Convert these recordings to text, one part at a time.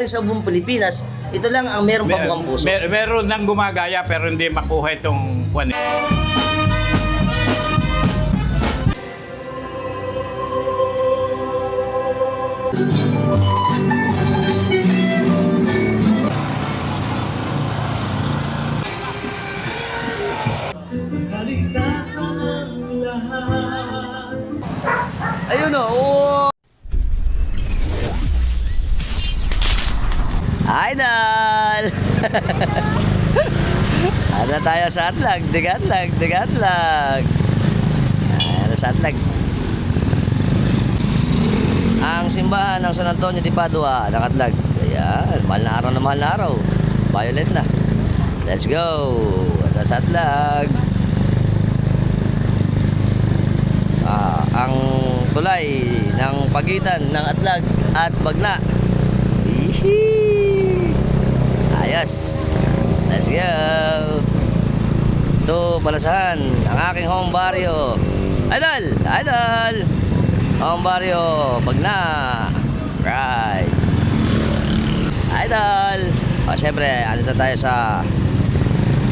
Sa buong Pilipinas, ito lang ang meron pabukang puso. Meron nang gumagaya pero hindi makuha itong kwan. Ayun o. Oh. Idol! Ano tayo sa Atlag? Digatlag. Ano sa Atlag? Ang simbahan ng San Antonio de Padua, Nakatlag. Ayan, mahal na araw. Violet na. Let's go! Ano sa Atlag? Ang tulay ng pagitan ng Atlag at Bagna. Ayos. Let's go. Ito Palasan, ang aking home barrio. Idol. Home barrio, Bagna. Right. Idol. Syempre, andito tayo sa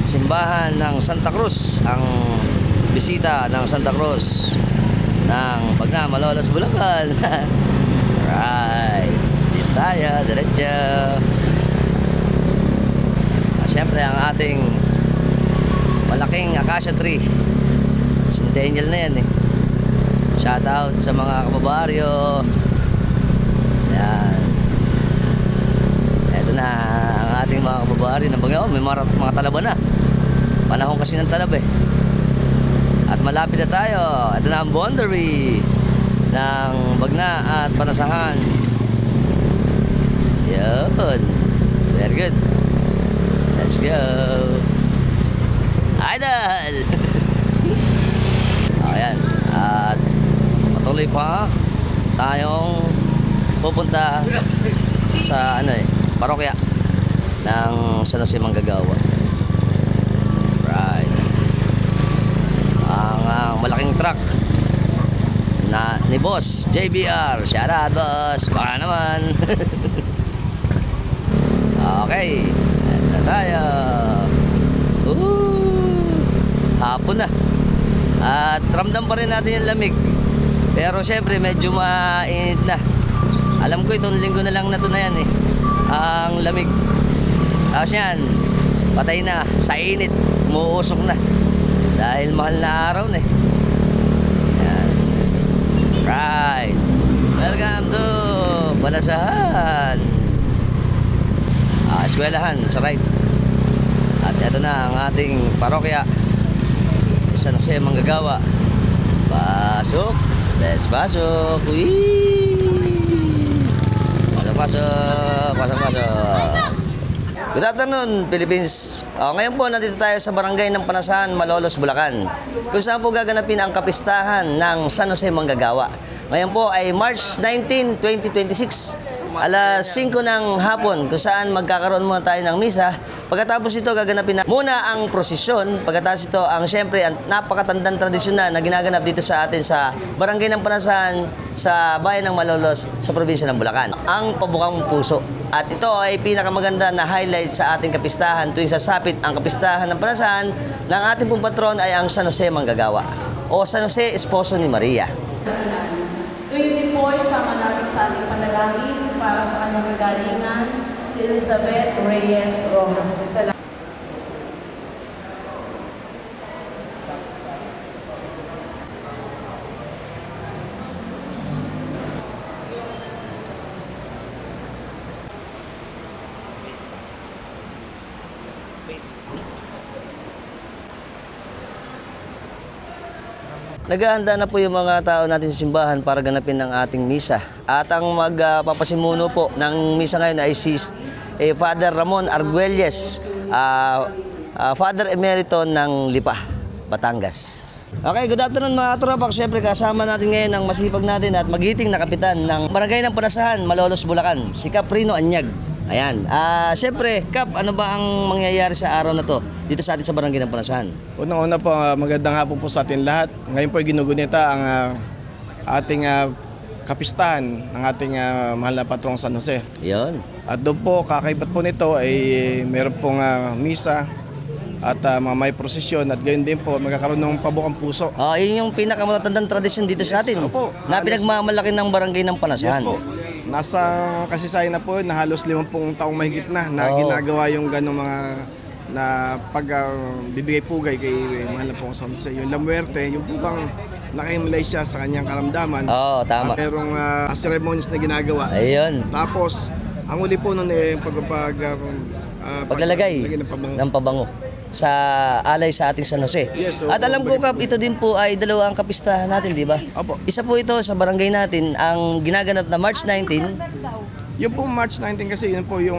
simbahan ng Santa Cruz. Ang bisita ng Santa Cruz ng Bagna, Malolos, Bulacan. Right. Dito tayo, diretso. Siyempre ang ating malaking acacia tree. Centennial na yan eh. Shout out sa mga kababaryo. Yan. Eto na ang ating mga kababaryo ng Bagna. May mga talaba na. Panahon kasi ng talab eh. At malapit na tayo. Ito na ang boundary ng Bagna at Panasahan. Yun. Very good. Let's go. Idol. Ayan. At patuloy pa tayong pupunta sa parokya ng San Jose Manggagawa. Right. Ang malaking truck na ni Boss JBR. Shout out, boss. Baka naman. Okay. Tayo. Hapon na. At ramdam pa rin natin yung lamig. Pero syempre medyo mainit na. Alam ko itong linggo na lang na to na yan eh. Ang lamig. Tapos yan, patay na sa init. Umuusok na. Dahil mahal na araw na eh. Yan. Right. Welcome to Palasan. Eskwelahan sa right. At ito na ang ating parokya San Jose Manggagawa. Pasok. Let's pasok. Pasok. Good afternoon, Philippines. Ngayon po nandito tayo sa barangay ng Panasahan, Malolos, Bulacan. Kung saan po gaganapin ang kapistahan ng San Jose Manggagawa. Ngayon po ay March 19, 2026. Alas 5 ng hapon kung saan magkakaroon muna tayo ng misa. Pagkatapos ito gaganapin na muna ang prosesyon. Pagkatapos ito ang syempre ang napakatandang tradisyon na ginaganap dito sa atin sa barangay ng Panasahan sa bayan ng Malolos sa probinsya ng Bulacan. Ang pabukang puso. At ito ay pinakamaganda na highlight sa ating kapistahan tuwing sasapit ang kapistahan ng Panasahan ng ating pong patron ay ang San Jose Manggagawa o San Jose Esposo ni Maria. Ngayon din po, isama natin sa ating panalangin para sa kanyang kagalingan, si Elizabeth Reyes Rojas. Naghahanda na po yung mga tao natin sa simbahan para ganapin ang ating misa. At ang magpapasimuno po ng misa ngayon ay si Father Ramon Arguelles, Father Emerito ng Lipa, Batangas. Okay, good afternoon mga tropak. Siyempre kasama natin ngayon ang masipag natin at magiting na kapitan ng Barangay ng Panasahan, Malolos, Bulacan, si Caprino Anyag. Ayan. Siyempre, Kap, ano ba ang mangyayari sa araw na to dito sa atin sa Barangay ng Panasahan? Unang-una po, magandang hapon po sa atin lahat. Ngayon po ay ginugunita ang ating kapistahan ng ating mahal na patrong San Jose. Yun. At doon po, kakaibat po nito ay meron pong misa at mga may prosesyon at gayon din po magkakaroon ng pabukang puso. Yun yung pinakamatatandang tradisyon dito sa atin. opo. Na pinagmamalaki ng barangay ng Yes Panasahan. po. Nasa kasaysayan na po yun, na halos 50 taong mahigit na ginagawa yung ganong mga na bibigay pugay kay mahal na pong San Jose. Yung La Muerte, yung pupang nakahimlay siya sa kanyang karamdaman. Oo, tama. Merong ceremonies na ginagawa. Ayun. Tapos, ang uli po nun Paglalagay ng pabango. ng pabango sa alay sa ating San Jose. Yes, so, At alam ko, Kap, ito din po ay dalawa ang kapistahan natin, di ba? Opo. Isa po ito sa barangay natin, ang ginaganap na March 19 Yung po March 19 kasi yun po yung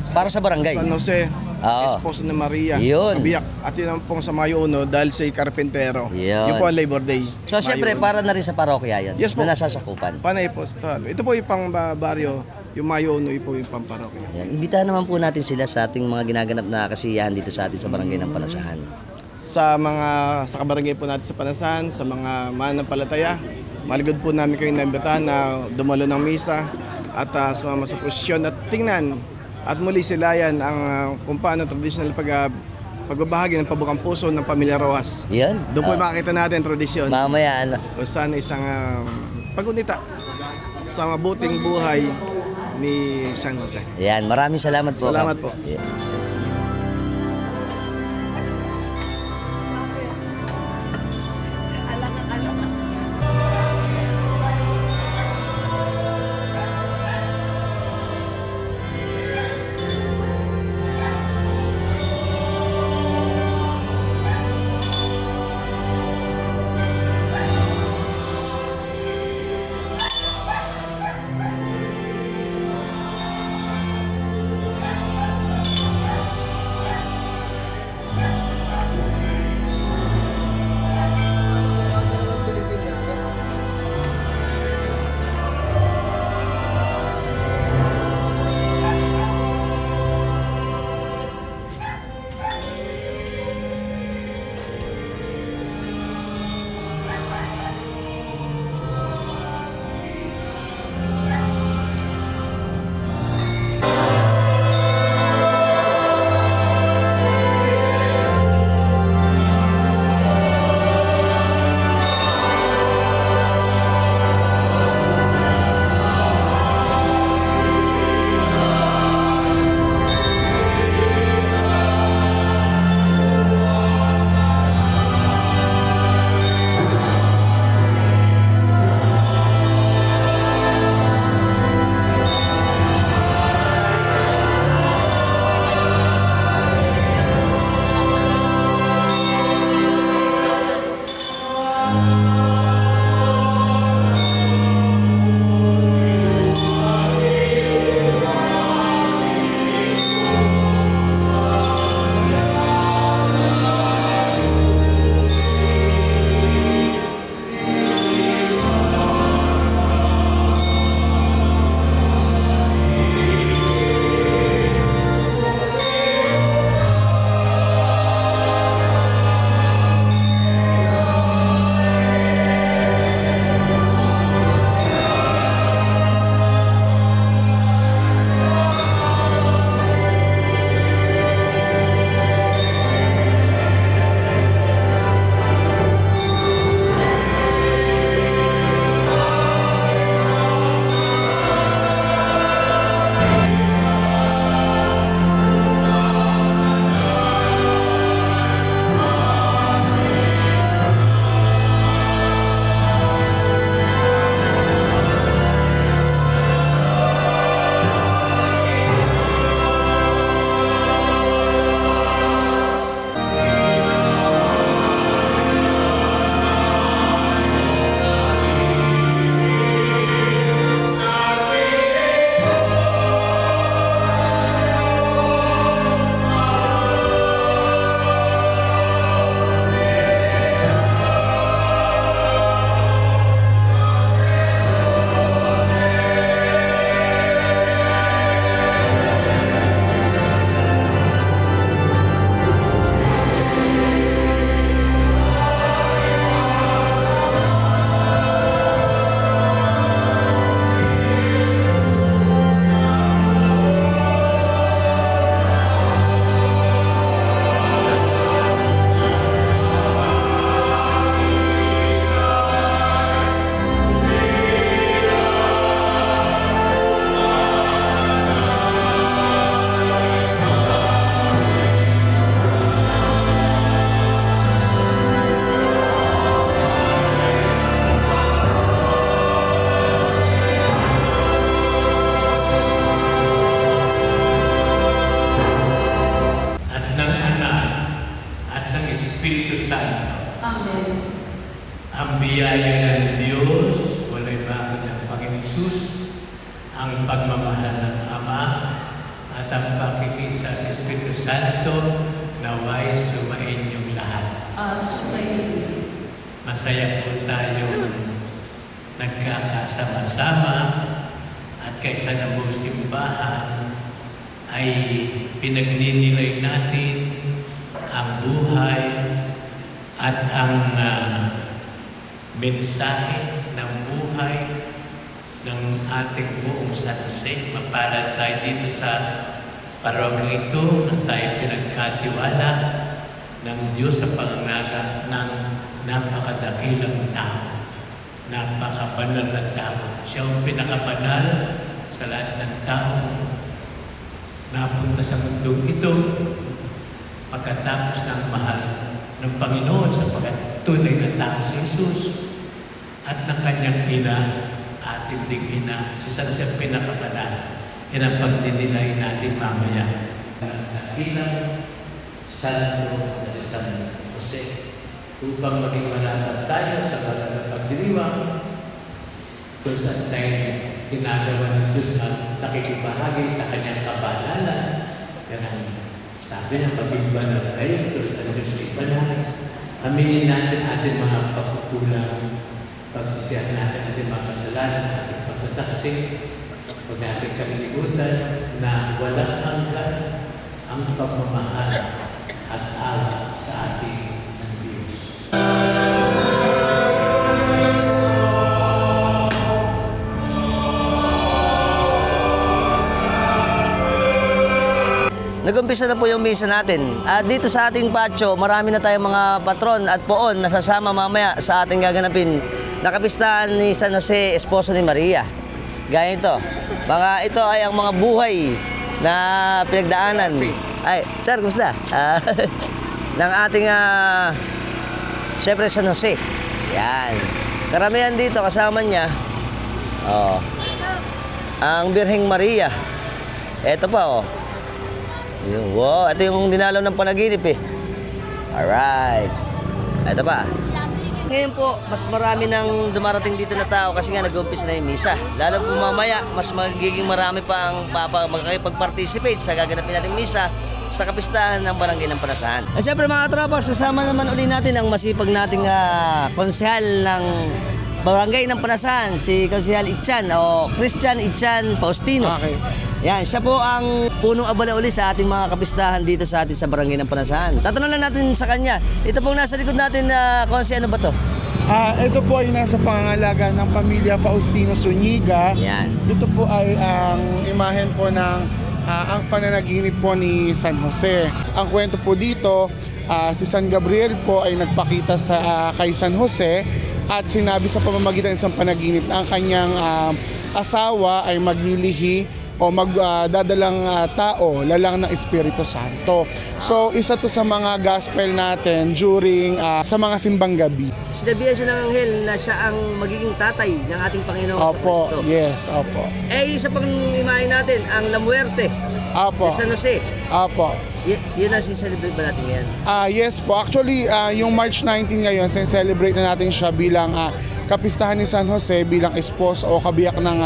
para sa barangay. San Jose, Oo. Esposo ni Maria, Yun. Kabiyak. At yun ang pong sa Mayo 1 dahil sa Carpintero. Yun. Yung po ang Labor Day. So, siyempre, Mayo 1. para na rin sa parokya yan, Yes po. na nasasakupan. Panay po. Ito po yung pang baryo, yung Mayo 1 po yung pang parokya. Yan. Imbitahan naman po natin sila sa ating mga ginaganap na kasiyahan dito sa atin sa barangay ng Panasahan. Sa kabarangay po natin sa Panasahan, sa mga mananampalataya, maligod po namin kayo na imbitahan na dumalo ng misa at sumama sa prosesyon at tingnan at muli silayan ang kung paano traditional pagbabahagi ng pabukang puso ng Pamilya Rojas. Yan. Doon po makita natin tradisyon Mamaya, kung saan isang pagunita sa mabuting buhay ni San Jose. Yan. Maraming salamat po. Salamat Kap. po. Yeah. isa sa Espiritu Santo, naway sumain yung lahat. Masaya po tayong nagkakasama-sama at kaysa namang simbahan ay pinagninilay natin ang buhay at ang mensahe ng buhay ng ating buong San Jose. Mapalad tayo dito sa parokya ito na tayo pinagkatiwala ng Diyos sa pangangalaga ng napakadakilang tao, napakabanal na tao. Siya ang pinakabanal sa lahat ng tao napunta sa mundong ito pagkatapos ng mahal ng Panginoon sa pagkatunay na tao si Jesus at ng kanyang ina, ating ding ina, si San Jose ang pinakabanal. Yan ang pagdinilay natin mamaya. Dakilang Santo na San Jose, upang maging manatag tayo sa banal na pagdiriwang kung saan tayo ginagawa ng Diyos na nakikibahagi sa kanyang kabanalan. Yan ang sabi niya, maging banal kayo, tulad ng Diyos ay banal. Aminin natin ating mga pagkukulang, pagsisihan natin ating mga kasalanan, ating pagtataksik. Huwag natin kalilimutan na walang hanggan ang pagmamahal at awa sa ating ng Diyos. Nag-umpisa na po yung misa natin. At dito sa ating patio, marami na tayong mga patron at poon na sasama mamaya sa ating gaganapin na kapistahan ni San Jose, esposo ni Maria. Gaya ito. Ito ay ang mga buhay na pinagdaanan. Ay, sir, kumusta? Ng ating, syempre, San Jose. Yan. Karamihan dito, kasama niya, ang Birheng Maria. Ito pa, Wow, ito yung dinalaw ng panaginip Alright. Ito pa. Ngayon po, mas marami nang dumarating dito na tao kasi nga nag-umpisa na yung misa. Lalo po mamaya, mas magiging marami pa ang makakipag-participate sa gaganapin nating misa sa kapistahan ng Barangay ng Panasahan. At syempre mga tropa, sasama naman uli natin ang masipag nating konsehal ng Barangay ng Panasahan, si Konsehal Itchan o Christian Itchan Faustino. Okay. Yan, siya po ang punong abala uli sa ating mga kapistahan dito sa atin sa Barangay ng Panasahan. Tatanong lang natin sa kanya, ito pong nasa likod natin na konse, ano ba to? Ito po ay nasa pangangalaga ng pamilya Faustino Zuniga. Yan. Ito po ay ang imahen po ng ang pananaginip po ni San Jose. Ang kwento po dito, si San Gabriel po ay nagpakita sa kay San Jose at sinabi sa pamamagitan ng isang panaginip na ang kanyang asawa ay maglilihi o magdadalang tao, lalang ng Espiritu Santo. So, isa to sa mga gospel natin during sa mga simbang gabi. Sinabihan siya ng anghel na siya ang magiging tatay ng ating Panginoong sa Opo, Kristo. yes, opo. Isa pang imahe natin, ang La Muerte Opo, de San Jose. opo. Yun ang celebrate ba natin ngayon? Yes po, actually, yung March 19 ngayon, celebrate na natin siya bilang kapistahan ni San Jose bilang esposo o kabiyak ng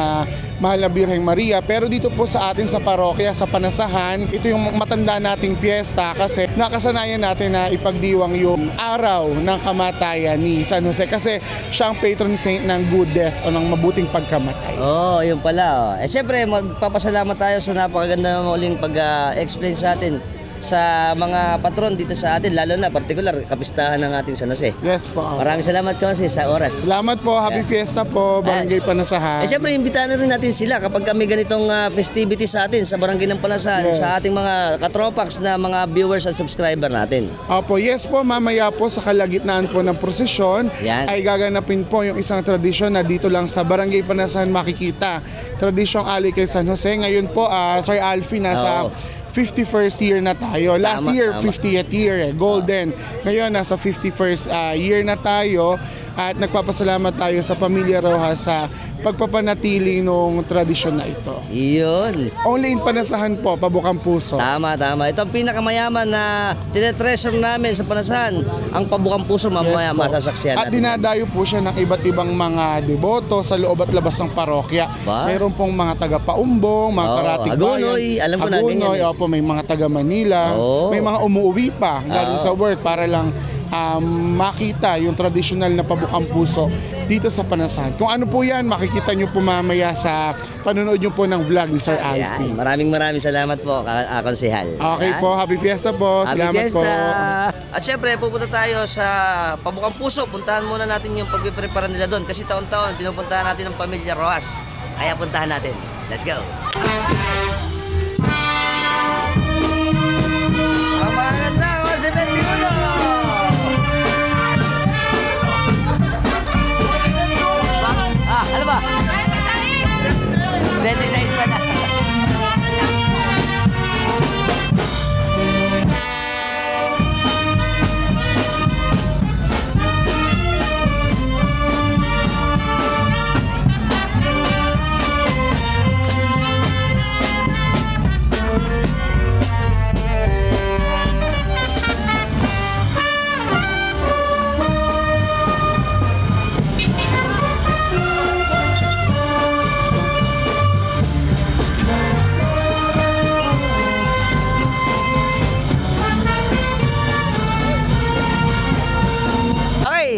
Mahal na Birheng Maria. Pero dito po sa atin sa parokya, sa Panasahan, ito yung matanda nating piyesta kasi nakasanayan natin na ipagdiwang yung araw ng kamatayan ni San Jose kasi siya ang patron saint ng good death o ng mabuting pagkamatay. Yun pala. Siyempre, magpapasalamat tayo sa napakaganda uling pag-explain sa atin sa mga patron dito sa atin, lalo na particular kapistahan ng ating San Jose. Yes po. Maraming salamat kasi sa oras. Salamat po, happy fiesta po, Barangay Panasahan. Siyempre, imbitahan na rin natin sila kapag kami ganitong festivity sa atin sa Barangay ng Panasahan, Yes. sa ating mga katropax na mga viewers at subscriber natin. Opo, yes po, mamaya po sa kalagitnaan po ng prosesyon Yan. ay gaganapin po yung isang tradisyon na dito lang sa Barangay Panasahan makikita. Tradisyong Ali kay San Jose. Ngayon po, Sir Alfie, nasa Oo. 51st year na tayo. Last Tama, year, tama. 50th year, golden. Ngayon, nasa 51st year na tayo. At nagpapasalamat tayo sa Pamilya Rojas sa pagpapanatili ng tradisyon na ito. Iyon. Only in Panasahan po, pabukang puso. Tama, tama. Ito ang pinakamayaman na tinetreasure namin sa Panasahan. Ang pabukang puso mamaya po. masasaksiyan At natin. dinadayo po siya ng iba't ibang mga deboto sa loob at labas ng parokya. Ba? Mayroon pong mga taga-Paumbong, mga Oo, karatig Hagonoy. bayan. Alam ko na, Hagonoy, ganyan. opo, may mga taga-Manila. Oo. May mga umuwi pa galing Oo. sa work para lang makita yung tradisyonal na pabukang puso dito sa Panasahan. Kung ano po yan, makikita nyo po mamaya sa panonood nyo po ng vlog ni Sir Ayan. Alfie. Maraming salamat po, Konsehal. Okay Ayan. po, Happy Fiesta po. Happy Salamat Fiesta! po. At syempre, pupunta tayo sa Pabukang Puso. Puntahan muna natin yung pagpiprepara nila doon. Kasi taon-taon, pinupuntahan natin ng Pamilya Rojas. Kaya puntahan natin. Let's go! Kamangan na ako si 21! Ano ba? 26 pa na.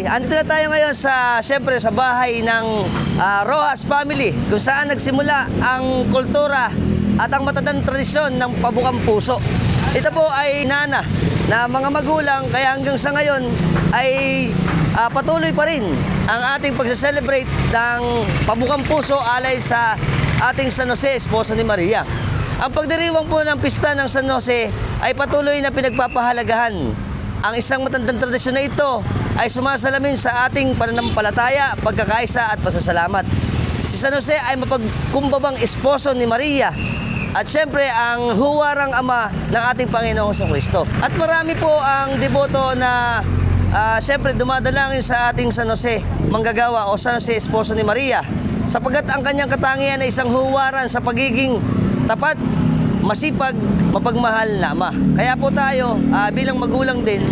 Andito na tayo ngayon syempre sa bahay ng Rojas family kung saan nagsimula ang kultura at ang matatandang tradisyon ng pabukang puso. Ito po ay nana na mga magulang kaya hanggang sa ngayon ay patuloy pa rin ang ating pagse-celebrate ng pabukang puso alay sa ating San Jose, esposo ni Maria. Ang pagdiriwang po ng pista ng San Jose ay patuloy na pinagpapahalagahan. Ang isang matandang tradisyon na ito ay sumasalamin sa ating pananampalataya, pagkakaisa at pasasalamat. Si San Jose ay mapagkumbabang esposo ni Maria at syempre ang huwarang ama ng ating Panginoong Jesucristo. At marami po ang deboto na syempre dumadalangin sa ating San Jose Manggagawa o San Jose esposo ni Maria sapagkat ang kanyang katangian ay isang huwaran sa pagiging tapat, masipag, mapagmahal na ama. Kaya po tayo bilang magulang din,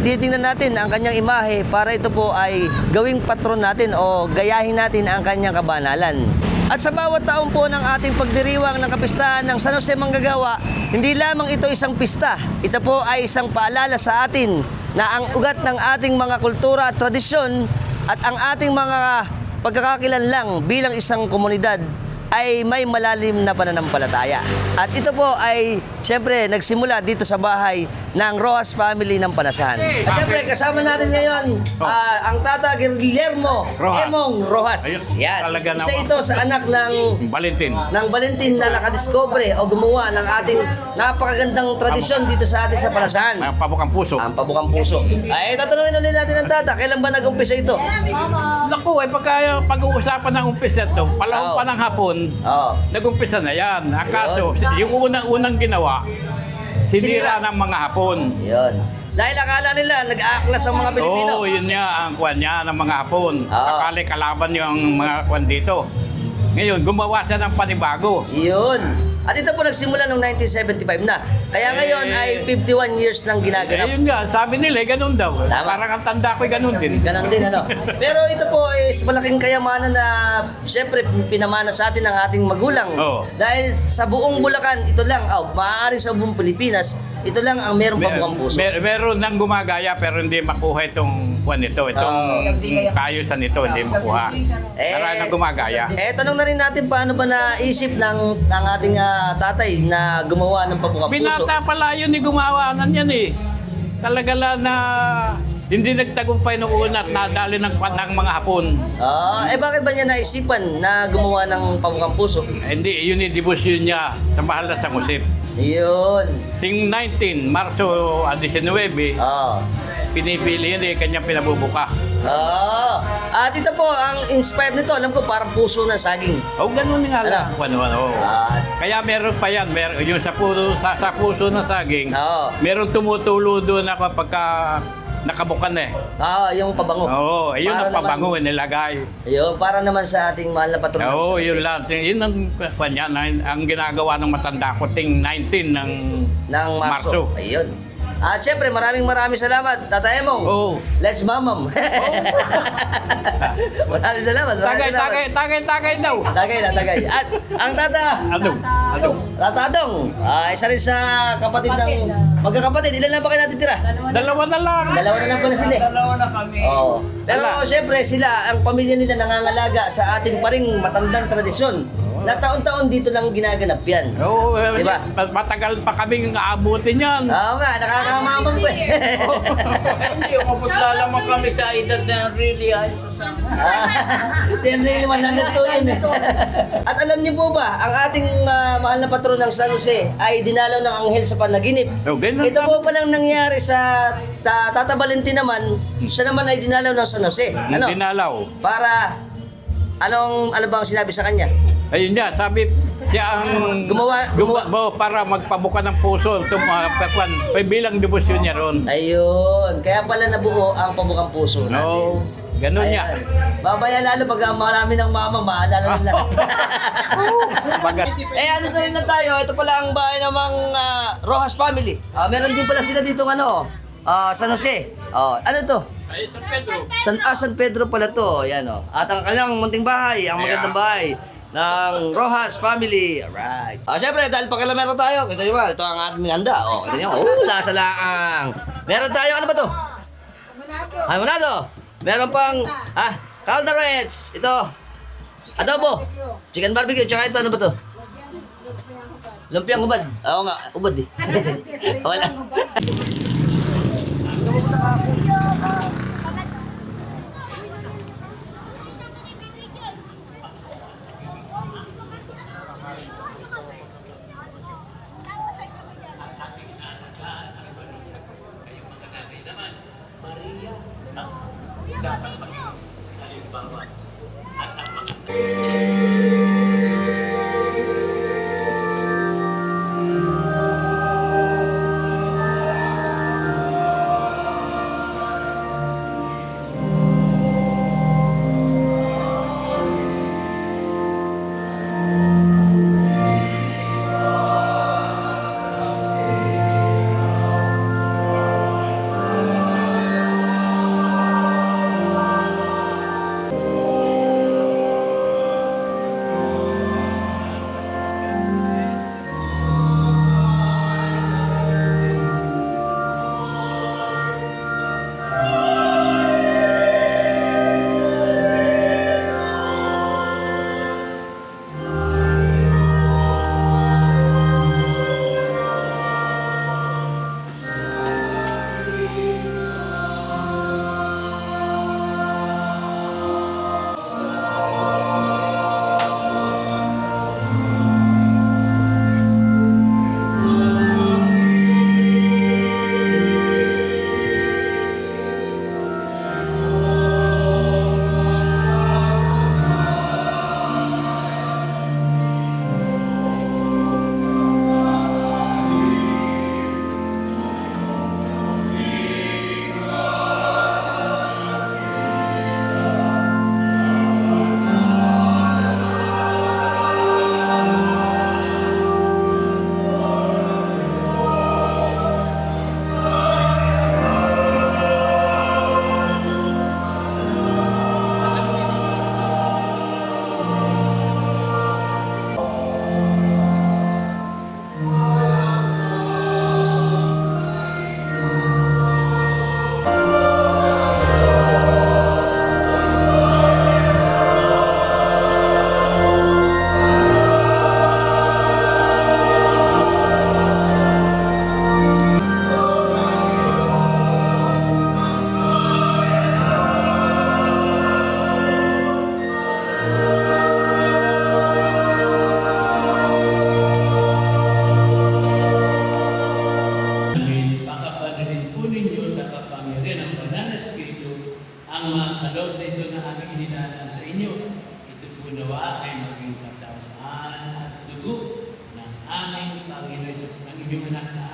titingnan natin ang kanyang imahe para ito po ay gawing patron natin o gayahin natin ang kanyang kabanalan. At sa bawat taon po ng ating pagdiriwang ng kapistahan ng San Jose Manggagawa, hindi lamang ito isang pista, ito po ay isang paalala sa atin na ang ugat ng ating mga kultura at tradisyon at ang ating mga pagkakakilanlang bilang isang komunidad ay may malalim na pananampalataya. At ito po ay siyempre nagsimula dito sa bahay ng Rojas family ng Panasahan. At siyempre kasama natin ngayon ang Tata Guillermo Rojas. Emong Rojas. Ayun, Yan. talaga Isa naman. ito sa anak ng Valentin na nakadiscover o gumawa ng ating napakagandang tradisyon dito sa atin sa Panasahan. Ang pabukang puso. Ang pabukang puso. Ay, tatanungin ulit natin ang Tata, kailan ba nag-umpisa ito? Naku, pag-uusapan ng umpisa ito, palahong pa ng hapon, Oo. nag-umpisa na yan. Ang kaso, yung unang ginawa, sinira ng mga Hapon. Yun. Dahil akala nila, nag-aaklas ang mga Pilipino. Oo, yun niya ang kwan niya ng mga Hapon. Oo. Akala kalaban yung mga kwan dito. Ngayon, gumawa siya ng panibago. Yun. At ito po nagsimula noong 1975 na. Kaya ngayon ay 51 years nang ginaganap. Yun nga, sabi nila, ganun daw. Tama. Parang ang tanda ko, ganun din. Ganon din, ano. Pero ito po is malaking kayamanan na siyempre pinamana sa atin ng ating magulang. Oo. Dahil sa buong Bulacan, ito lang, maaaring sa buong Pilipinas, ito lang ang merong pabukang puso. Meron nang gumagaya pero hindi makuha itong kwan nito. Itong kayusan nito, hindi makuha. Marami nang gumagaya. Tanong na rin natin paano ba naisip ng ating tatay na gumawa ng pabukang puso. Binata pala yun, gumawa nan yan eh. Talaga lang na hindi nagtagumpay nung una at nadali ng mga Hapon. Bakit ba niya naisipan na gumawa ng pabukang puso? Hindi, yun yung debosyon niya sa mahal na sangusip. Yun. Ting 19, Marso 19, pinipili yun eh, kanyang pinabubuka. At ito po, ang inspired nito, alam ko, parang puso ng saging. Ganun nga lang. Ano. Ah. Kaya meron pa yan, yung sa puso ng saging, Oo. meron tumutulo doon na kapag nakabukan eh. Yung pabango. Oo, yun Para ang pabango nilagay. Ayun, para naman sa ating mahal na patron. Oo, San Jose. yun lang. Yun ang ginagawa ng matanda ko ting 19 ng Ng Marso. Ayun. At syempre, maraming salamat, Tatay Emong. Oo. Let's mamam. Maraming salamat. Tagay daw. Tagay. At ang tata, Ano? Tatadong, isa rin sa kapatid ng magkakapatid. Ilan na ba kayo natitira? Dalawa na lang. Dalawa na lang pala sila. Dalawa na kami. Oo. Pero syempre sila, ang pamilya nila nangangalaga sa ating paring matandang tradisyon na taon-taon dito lang ginaganap yan. Oo, Diba? matagal pa kaming aabutin yan. Oo nga, nakakamamang ko eh. Hindi, umabot lamang kami sa edad na really ayos sa Hindi naman nandito yun eh. At alam niyo po ba, ang ating mahal na patron ng San Jose ay dinalaw ng anghel sa panaginip. Oh, ganun Ito po palang nangyari sa Tata Valentin naman, siya naman ay dinalaw ng San Jose. Ano? Dinalaw. Para, ano bang sinabi sa kanya? Ayun niya, sabi siya ang Gumawa. para magpabuka ng puso bilang debosyon niya ron. Ayun, kaya pala nabuo ang pabukang puso natin. No, ganun niya. Babaya lalo pag marami ng mama, maalala nila. Ano na rin na tayo, ito pala ang bahay ng mga Rojas family. Meron din pala sila dito San Jose. Ano to? Ay, San Pedro. San Pedro pala to. Yan At ang kanilang munting bahay, ang magandang bahay ng Rojas family. Alright. Siyempre, dahil pagkalamero tayo, kita nyo ba? Ito ang ating handa. Kita nyo. Lasa laang. Meron tayo, ano ba to? Hamonado. Meron pang, calderettes. Ito. Adobo. Chicken barbecue. Tsaka ito, ano ba to? Lumpiang ubad. Oo nga, ubad eh. Wala.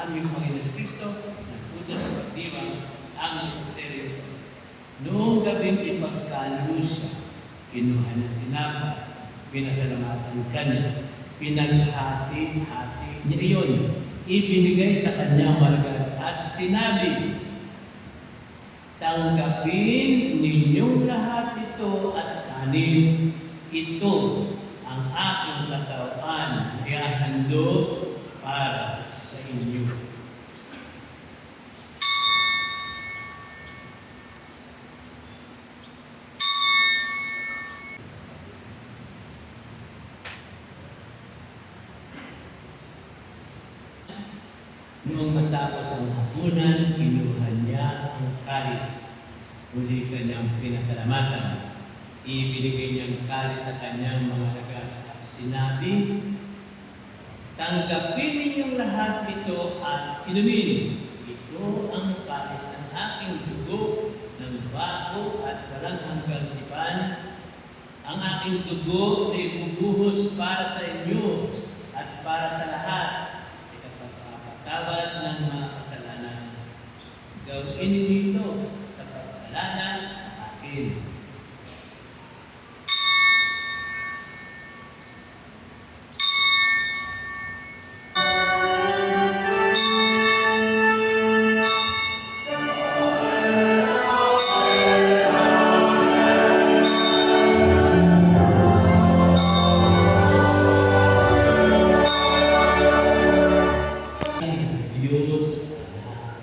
aming Panginoon sa Kristo, nagpunta sa pagdiwang ang misteryo. Noong gabing ipagkalusa, kinuha ng tinapay, pinasalamatan kanya, pinaghati-hati niya iyon, ibinigay sa kanya maragad at sinabi, tanggapin ninyong lahat ito at kanin. Ito ang aking katawan na ihahandog para sa inyo. Noong matapos ang hapunan, kinuha niya ang kalis. Muli kanyang pinasalamatan. Ibinigay niya ang kalis sa kanyang mga lagat at sinabi, tanggapin ninyong lahat ito at inumin. Ito ang kalis ng aking dugo ng bago at walang hanggang tipan. Ang aking dugo na ibubuhos para sa inyo at para sa lahat tawad ng mga kasalanan. Gawin ninyo ito sa pagpalala sa akin. Diyos Ama.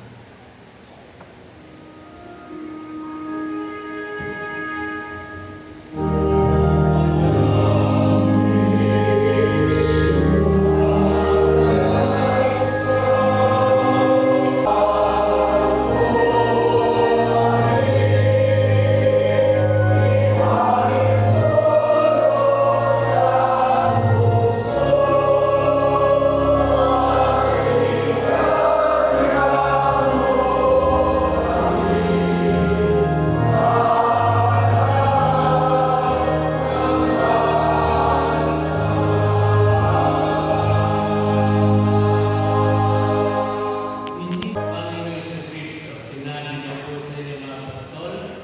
Panginoon Jesucristo, sinabi niyo po sa inyo mga apostol,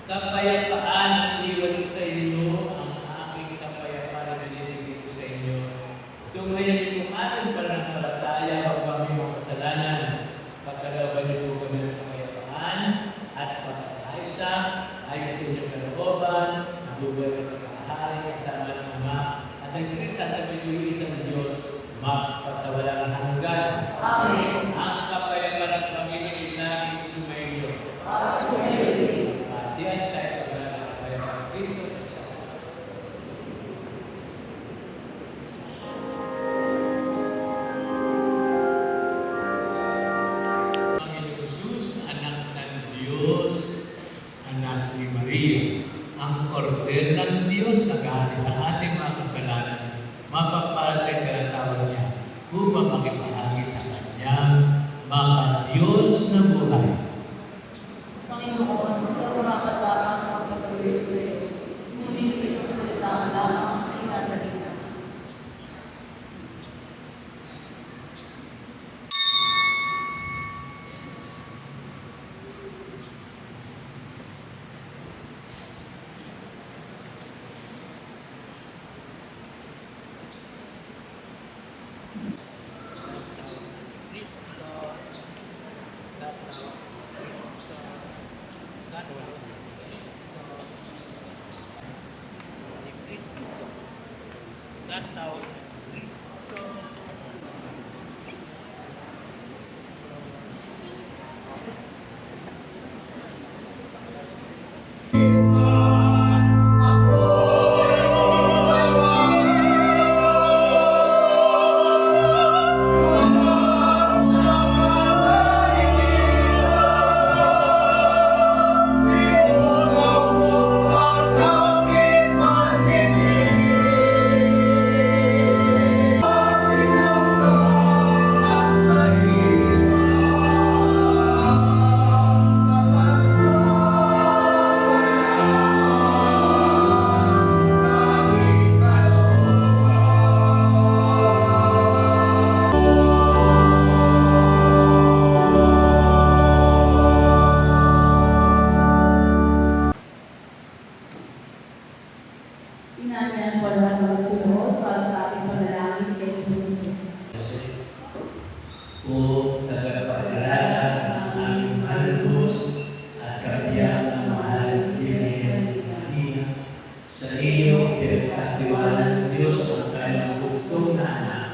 kapayapaan ang iniwan sa inyo, ang aking kapayapaan na binibigay ko sa inyo. Tungayan niyo ang ating pananampalataya upang may mga kasalanan. Pagkalaban niyo po kami ng kapayapaan at pagkakaisa ayon sa inyong kalooban, nabubuhay at pagkahari kasama ng Ama at ang Espiritu Santo ng isang Diyos magpasawalang hanggan. Amen. Ang kapayapaan ng Panginoon laging sumainyo. Patihan tayo pagkakaan ng kapayapaan ng Kristo sa Diyos. Panginoon Jesus, anak ng Diyos, anak ni Maria, ang kordero ng Diyos nag-aalis sa ating mga kasalanan, mapapalagay ka ng tawag niya upang makipahagi sa kanyang mga Diyos na buhay. Panginoon, magkakumakatakan ang pagpatuloy sa iyo. Ngunit sa isang salita lamang ay nadalina. Kristo, sa tao. o tagapag-alala ng aming malubos at kabiyak ng mahal na Birhen Maria. Sa iyo, pinagkatiwala ng Diyos ang kanyang bugtong na anak.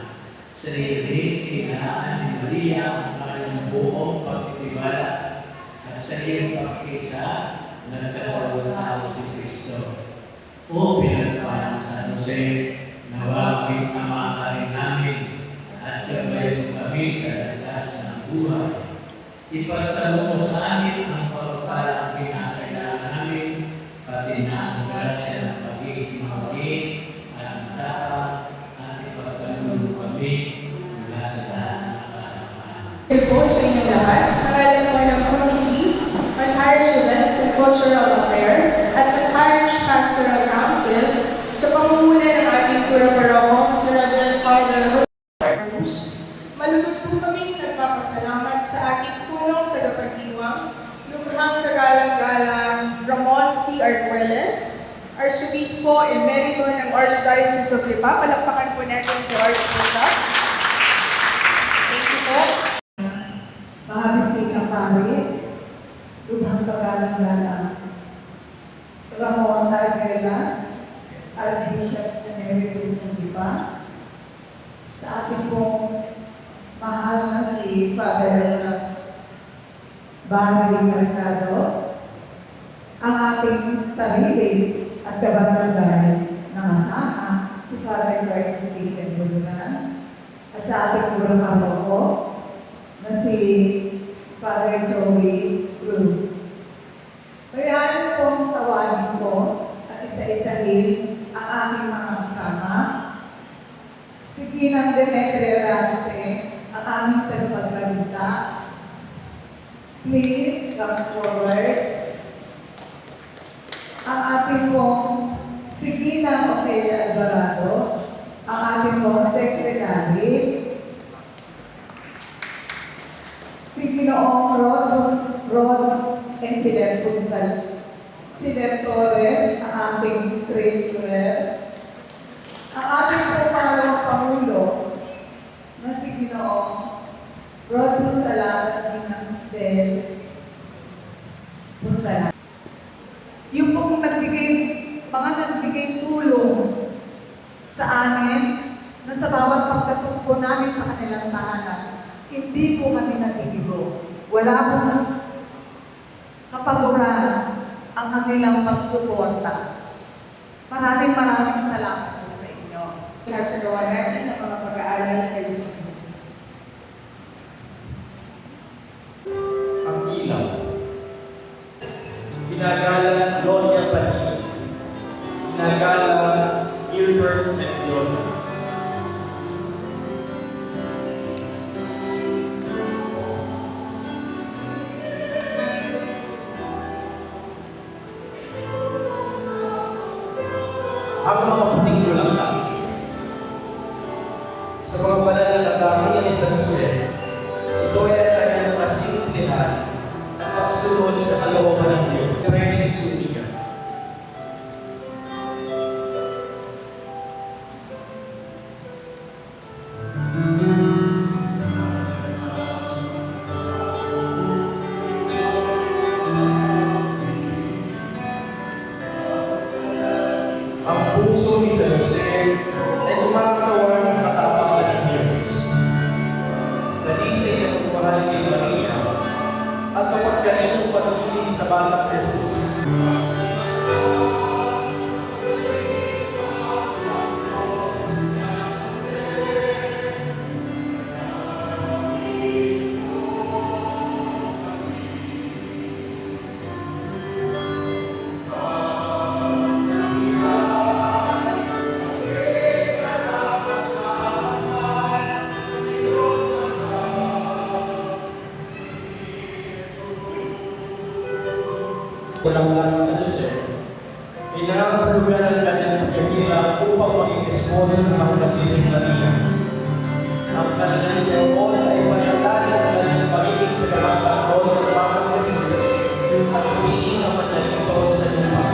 Sa iyo rin, kinahaan ni Maria ang kanyang buong pagtitiwala at sa iyong pagkisa nagkatawang tao si Kristo. O pinagpahal ng San Jose, nawagin ang mga kain namin at gabayan kami sa landas ng buhay. Ipagtalo mo sa amin ang pagpapalang pinakailangan namin, pati na ang grasya ng pagiging mawagin at matapang, at ipagtalo mo kami mula sa lahat ng kasamaan. Ito po sa inyo lahat, sa ngalan po ng Committee on Irish Events and Cultural Affairs at ng Irish Pastoral Council sa pamumuno ng ating Pura Paroko, Sir Reverend Father Jose. Malugod po kami nagpapasalamat sa ating punong tagapagdiwang, lubhang kagalang-galang Ramon C. Arguelles, Arsobispo Emerito ng Archdiocese of Lipa. Palakpakan po natin si Archbishop. Thank you po. Mga bisita pari, lubhang pagalang-galang Ramon Arguelles, Archbishop Emeritus ng Lipa, sa ating pong mahal na si Father Barry Mercado, ang ating sarili at kabarangay na kasama si Father Curtis Stephen Bulunan, at sa ating purong paroko na si Father Joey Cruz. Kaya pong tawagin ko at isa-isahin ang aking mga kasama. Si Ginang Demetria Ramsey, ang aming tagapagbalita. Please come forward. Ang ating pong si Ginang Ofelia Alvarado, ang ating pong sekretary. Si Ginoong Rod Enchiler Torres, ang ating treasurer. Ang ating pong Pangulo na si Ginoong Rod Punsalan Del Punsalan. Yung pong mga nagbigay tulong sa amin na sa bawat pagkatungko namin sa kanilang tahanan, hindi po kami natigigo. Wala po mas kapaguran ang kanilang pagsuporta. Maraming salamat po sa inyo. Sasagawa natin ang mga pag-aaral kay San Jose. Ang ilaw. Ginagalang Gloria Padilla. Ginagalang Gilbert Mendoza. Ang mga puting bulaklak. Sa mga banal na katahanan ni San Jose, ito ay ang kanyang kasimplihan at pagsunod sa kalooban ng Diyos. Presis Unica. Ang puso ni San Jose ay kumakatawan ng katapangan ng Diyos. Nagising ang kumahal kay Maria at mapagkaninong patuloy sa batang Jesus. Walang lang sa Jose, inakahulugan ng kanyang pagkahirap upang maging esposo ng mahal na Birhen Maria. Ang kanyang loob ay panatali ng kanyang pagiging tagapagtanggol ng Batang Jesus at humiing ang manalito sa lupa.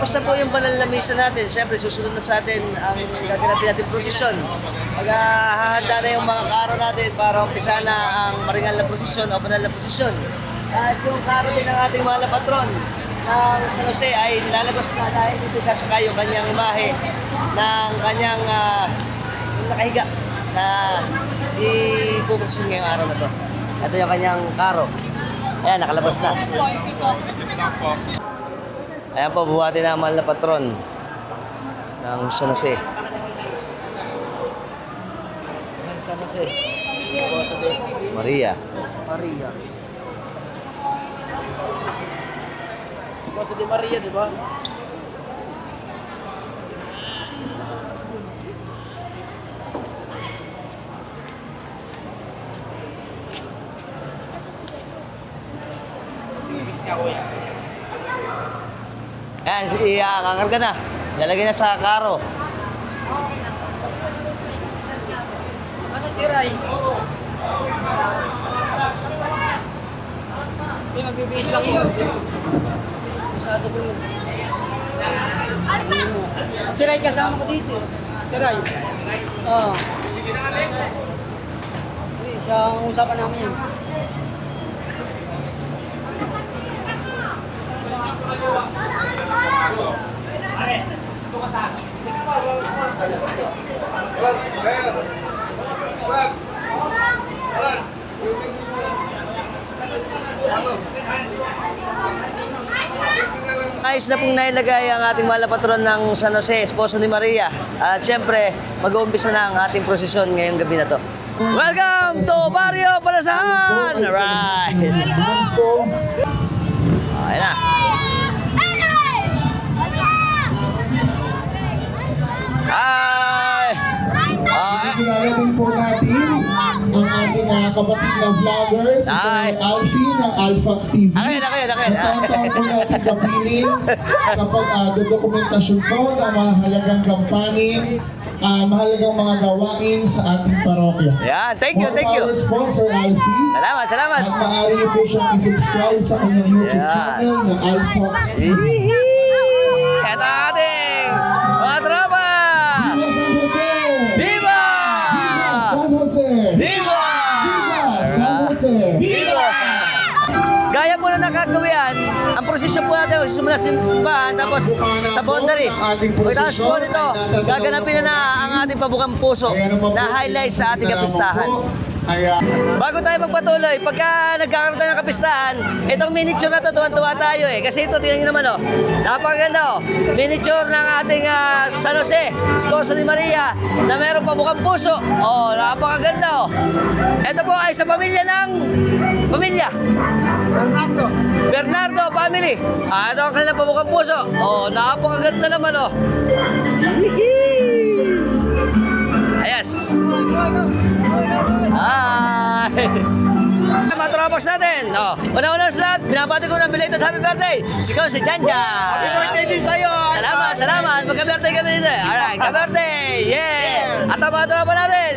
matapos na po yung banal na misa natin, siyempre susunod na sa atin ang gaganapin natin prosesyon. Hahanda na yung mga karo natin para umpisa na ang maringal na prosesyon o banal na prosesyon. At yung karo din ng ating mahal na patron ng San Jose ay nilalabas na dahil dito sasakay yung kanyang imahe ng kanyang nakahiga na ipuprosesin ngayong araw na to. Ito yung kanyang karo. Ayan, nakalabas na. Ayan po, buhati na ang mahal na patron ng San Jose. San Jose. Maria. Maria. Esposa de Maria, di ba? Ayan, kakarga na. Lalagay na sa karo. Ano si Ray? Hindi, magbibihis lang yun. Masyado po yun. Si Ray kasama ko dito. Si Ray. Oo. Siya ang usapan namin yun. Ayos na pong nailagay ang ating mahal na patron ng San Jose, Esposo ni Maria. At syempre, mag-uumpisa na ang ating prosesyon ngayong gabi na to. Welcome to Barrio Panasan! Alright! Ayan na. Hi! Kilala din po natin ang ating kapatid na vlogger, si Sir Alfie ng Alphax TV. Akin. Natataon po natin kapilin sa pag-dokumentasyon po ng mahalagang kampanin, mahalagang mga gawain sa ating parokya. Yan, thank you. Our sponsor, Alfie. Salamat. At maaari niyo po siyang i-subscribe sa kanyang YouTube channel na Alphax TV. Ito ating mga tropa! Viva San Jose! Viva! Viva San Jose! Viva! Gaya po na nakagawian, ang prosesyon po natin, simula sa simbahan, tapos sa boundary. Tapos po nito, gaganapin na ang ating pabukang puso na highlight sa ating kapistahan. Bago tayo magpatuloy, pagka nagkakaroon tayo ng kapistahan, itong miniature na to, tuwan-tuwa tayo eh. Kasi ito, tingnan nyo naman oh. Napakaganda oh. Miniature ng ating San Jose, Esposo ni Maria, na mayroong pabukang puso. Oh, napakaganda oh. Ito po ay sa pamilya ng... Pamilya? Bernardo family. Ito ang kanilang pabukang puso. Oh, napakaganda naman oh. Ayos. Hi! Mga tropas natin. Oh, una-una sa lahat, binabati ko ng belated happy birthday. Sikaw si Janja. Happy birthday din sa'yo! Salamat. Magka-birthday kami dito. Alright, ka-birthday. Yeah! At ang mga tropa natin.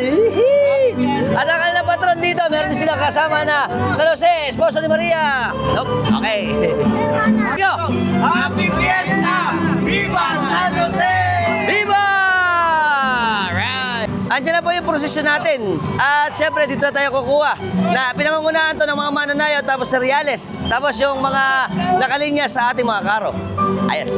At ang kanilang patron dito, meron din silang kasama na San Jose, Esposo ni Maria. Nope. Okay. Go! Happy Fiesta! Viva San Jose! Viva! Andiyan na po yung prosesyon natin. At syempre, dito na tayo kukuha. Na pinangungunahan to ng mga mananayaw, tapos seriales. Tapos yung mga nakalinya sa ating mga karo. Ayos.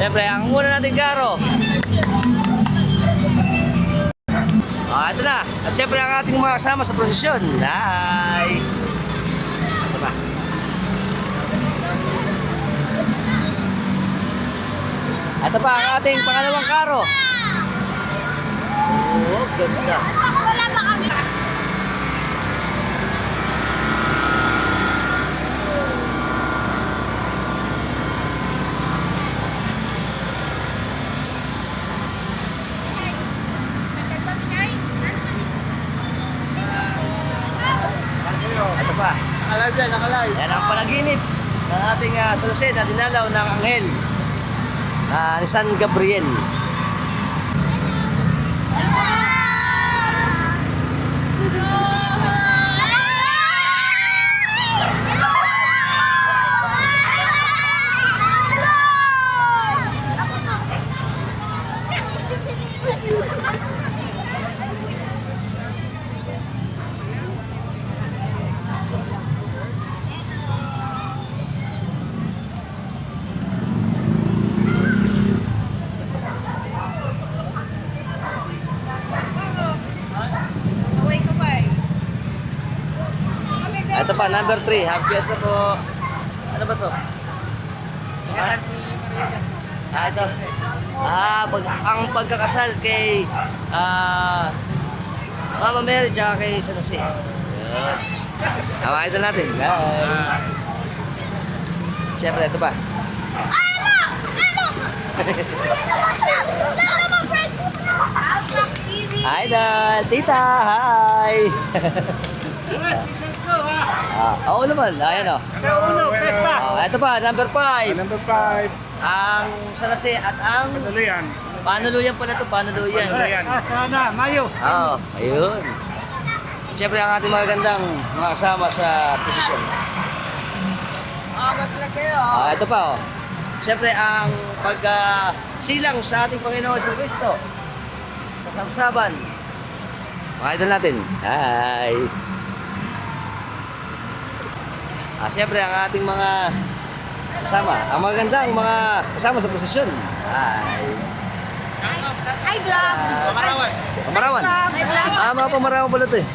Siyempre, ang una natin karo. Ito na. At siyempre, ang ating mga kasama sa prosesyon. Hi! Ito pa. Ito pa ang ating pangalawang karo. Oh, ganda. Wala pa kami. Ito pa. Nakalay. Yan ang panaginip ng ating San Jose na dinalaw ng anghel ni San Gabriel. Ito pa, number 3. Happy Fiesta po. Ano ba to? Ito. Ang pagkakasal kay Mama Mary tsaka kay San Jose. Ito natin. Siyempre, ito pa. Idol! Tita! Hi! Oo naman. Ayan o. Ito pa, number 5. Number 5. Ang San Jose at ang Tuloyan. Panuluyan pala ito, Panuluyan. Sana, Mayo. Oo, ayun. Siyempre ang ating magagandang mga kasama sa posisyon. Ito pa o. Siyempre ang pagsilang sa ating Panginoon sa Kristo sa Sabsaban. Mga idol natin. Hi! Siyempre ang ating mga kasama, ang magandang mga kasama sa posisyon. Hi! Hi, vlog! Pamarawan. Mga pamarawan pala ito eh.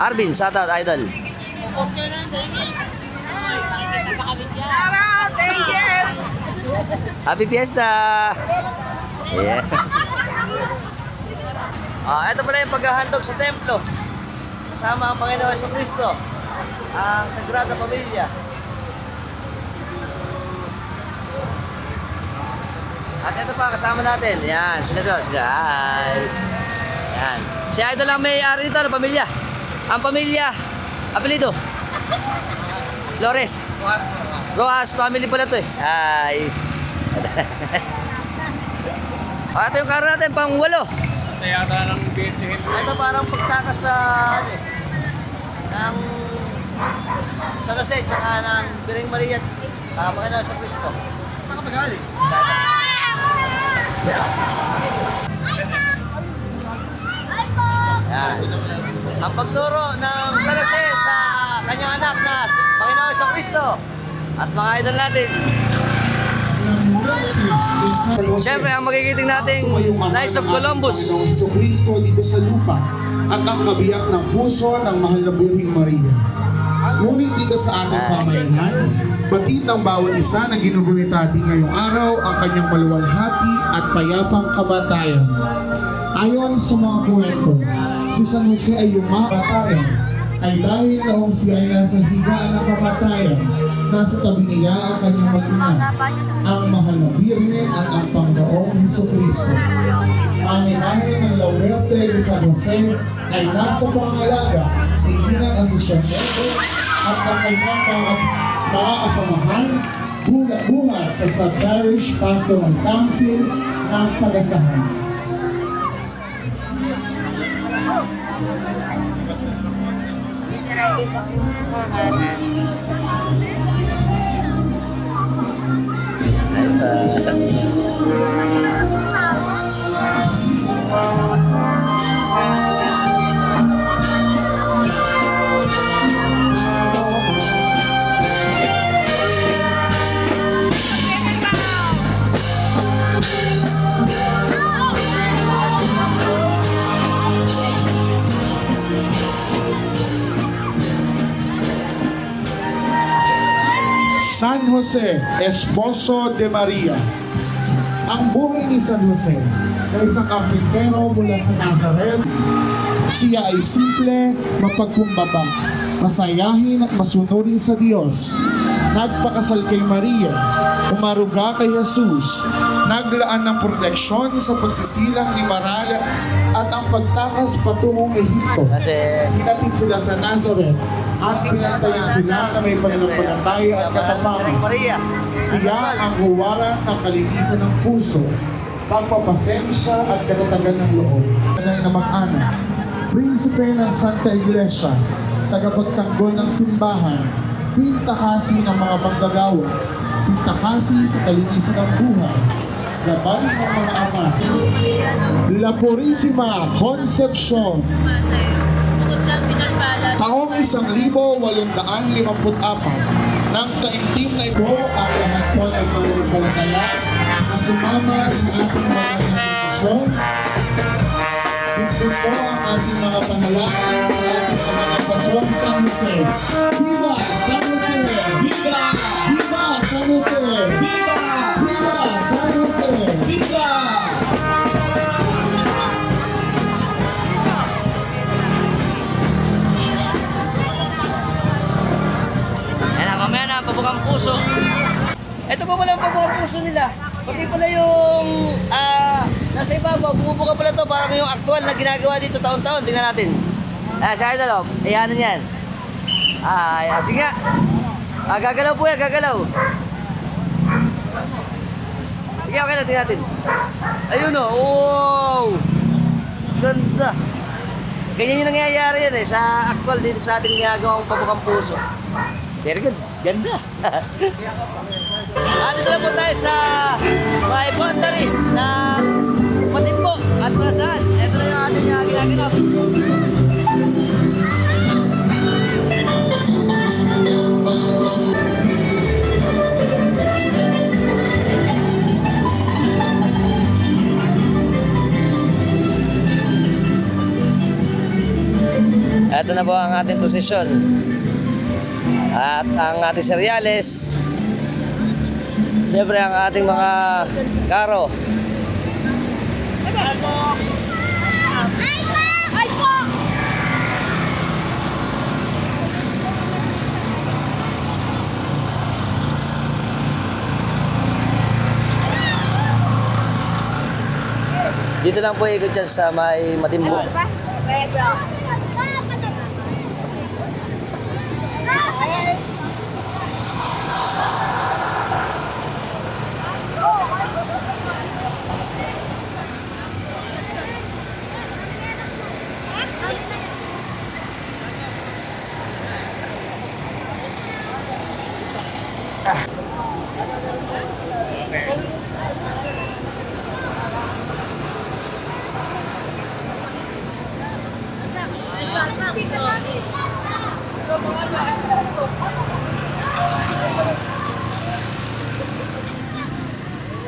Arvin, shout out idol. Post kayo ng Dennis. Happy Fiesta! Yeah. Ito pala yung paghahandog sa templo. Kasama ang Panginoon sa Kristo. Ang Sagrada Pamilya. At ito pa kasama natin. Yan, sila doon. Sila. Hi! Yan. Si Idol ang may-ari dito ng pamilya. Ang pamilya, apelido. Flores. Rojas family pala ito eh. Hi! Ito yung karo natin, pang 8. Yata ng BTL. Ito parang pagtakas sa ano eh, ng San Jose tsaka ng Biring Maria Panginoon sa Kristo. Saan ka magaling? Yan. Ang pagturo ng San Jose sa kanyang anak na Panginoon sa Kristo at mga idol natin. Siyempre, ang magigiting nating Knights of Columbus. Sa Kristo dito sa lupa at ang kabiyak ng puso ng mahal na Birheng Maria. Ngunit dito sa ating pamayanan, batid ng bawat isa na ginugunita din ngayong araw ang kanyang maluwalhati at payapang kamatayan. Ayon sa mga kwento, si San Jose ay kamatayan ay dahil noong siya ay nasa higaan ng kamatayan, nasa tabi niya ang kanyang mag-ina, ang mahal na Birhen at ang Panginoong Jesucristo. Ang inahin ng Laurete ni San Jose ay nasa pangalaga ni Ginang Asunciamiento at ang kanyang mga kasamahan buhat sa Sub-Parish Pastoral Council ng Pagasahan. Jose, esposo de Maria. Ang buhay ni San Jose na isang kapitero mula sa Nazareth. Siya ay simple, mapagkumbaba, masayahin at masunurin sa Diyos. Nagpakasal kay Maria, umaruga kay Jesus, naglaan ng proteksyon sa pagsisilang ni Maria at ang pagtakas patungong Ehipto. Hinatid sila sa Nazareth at pinantayan sila na may pananampalataya at katapangan. Siya ang huwaran ng kalinisan ng puso, pagpapasensya at katatagan ng loob. Nanay na mag-anak, prinsipe ng Santa Iglesia, tagapagtanggol ng simbahan, pintakasi ng mga manggagawa, pintakasi sa kalinisan ng buhay, gabay ng mga ama. La Purísima Concepcion, taong 1854, ng taimtim na ito, ang lahat po ay mananampalataya na sumama sa ating mga institusyon. Ito po ang ating mga panalangin sa ating mga patron San Jose. Viva San Jose! Viva! Viva San Jose! Viva! Viva San Jose! Viva! Ayan na, mamaya na, pabukang puso. Ito pa pala ang pabukang puso nila. Pati pala yung nasa ibabaw, bumubuka pala to parang yung actual na ginagawa dito taon-taon. Tingnan natin. Sa idol, ayan yan. Sige nga. Gagalaw po yan, gagalaw. Sige, okay na, tingnan natin. Ayun o, wow! Ganda. Ganyan yung nangyayari yan sa actual dito sa ating ginagawang pabukang puso. Very good. Ganda. Dito na po tayo sa may boundary ng Matimbo at Panasan. Ito na yung ating ginaganap. Ito na po ang ating posisyon. At ang ating seryales, siyempre ang ating mga karo. Dito lang po ikot dyan sa may Matimbo.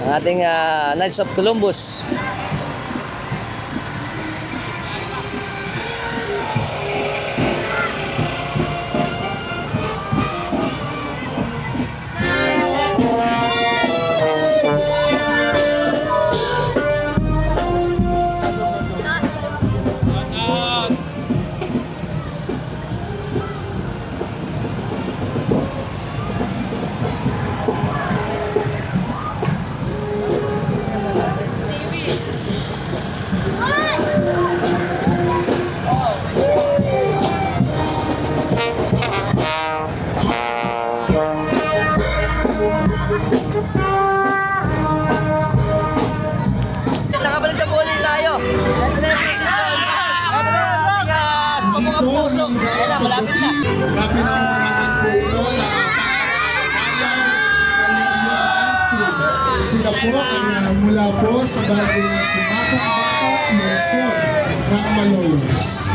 Ang ating Knights of Columbus. Nakabalik na po ulit tayo. Ito na yung posisyon. Ito na yung ating pabukang puso. Ayan na, malapit na. Malapit na unahan po ito na sila po ay mula po sa barangay ng Sumatang Bata, Lungsod ng Malolos.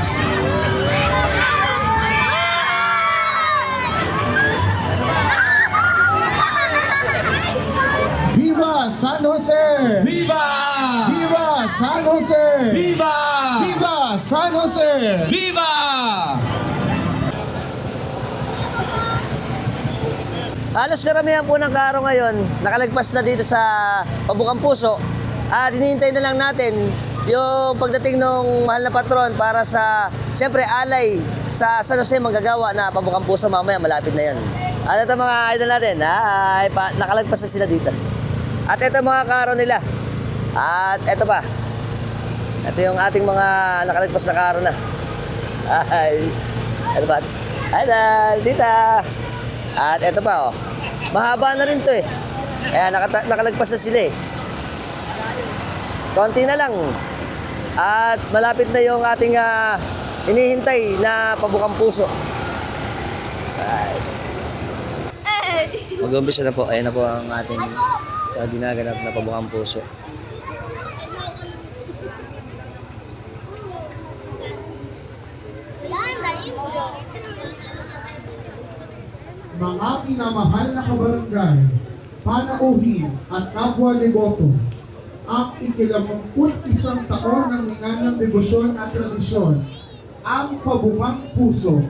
Viva San Jose! Viva! Viva San Jose! Viva! Viva San Jose! Viva! Halos karamihan po ng karo ngayon, nakalagpas na dito sa Pabukang Puso. At hinihintay na lang natin yung pagdating ng mahal na patron para sa, siyempre, alay sa San Jose Manggagawa na Pabukang Puso mamaya, malapit na yan. At ito mga idol natin, nakalagpas na sila dito. At ito mga karo nila. At ito pa. Ito yung ating mga nakalagpas na karo na. Ay, ano ba? Idol, tita. At ito pa, oh. Mahaba na rin to eh. Kaya nakalagpas na sila eh. Konti na lang. At malapit na yung ating inihintay na Pabukang Puso. Right. Mag-umpisa na po. Ayan na po ang ating ginaganap na Pabukang Puso. Mga minamahal na kabarangay, panauhin at kapwa deboto, ang ika-21 taon ng hinanang debosyon at tradisyon, ang Pabukang Puso.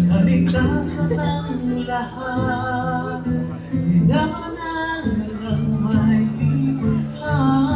Kaligtasan ng lahat, binawalan ng may likha.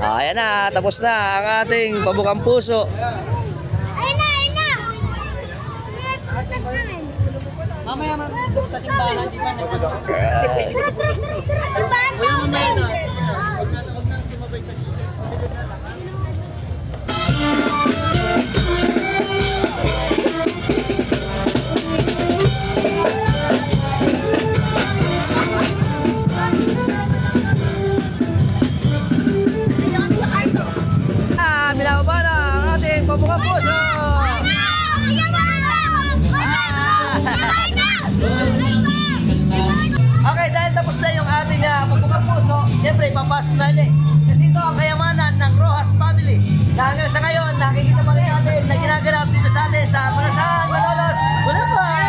Ayan na, tapos na ang ating pabukang puso. Ayun na, ayun na! Mamaya sa simbahan, di ba? Simbahan na! Binababa na ang ating pabukang puso. Okay, dahil tapos na yung ating pabukang puso, siyempre ipapasok na ulit. Kasi ito ang kayamanan ng Rojas family. Na hanggang sa ngayon, nakikita pa rin natin na ginaganap dito sa atin sa Panasan, Malolos, Bulacan!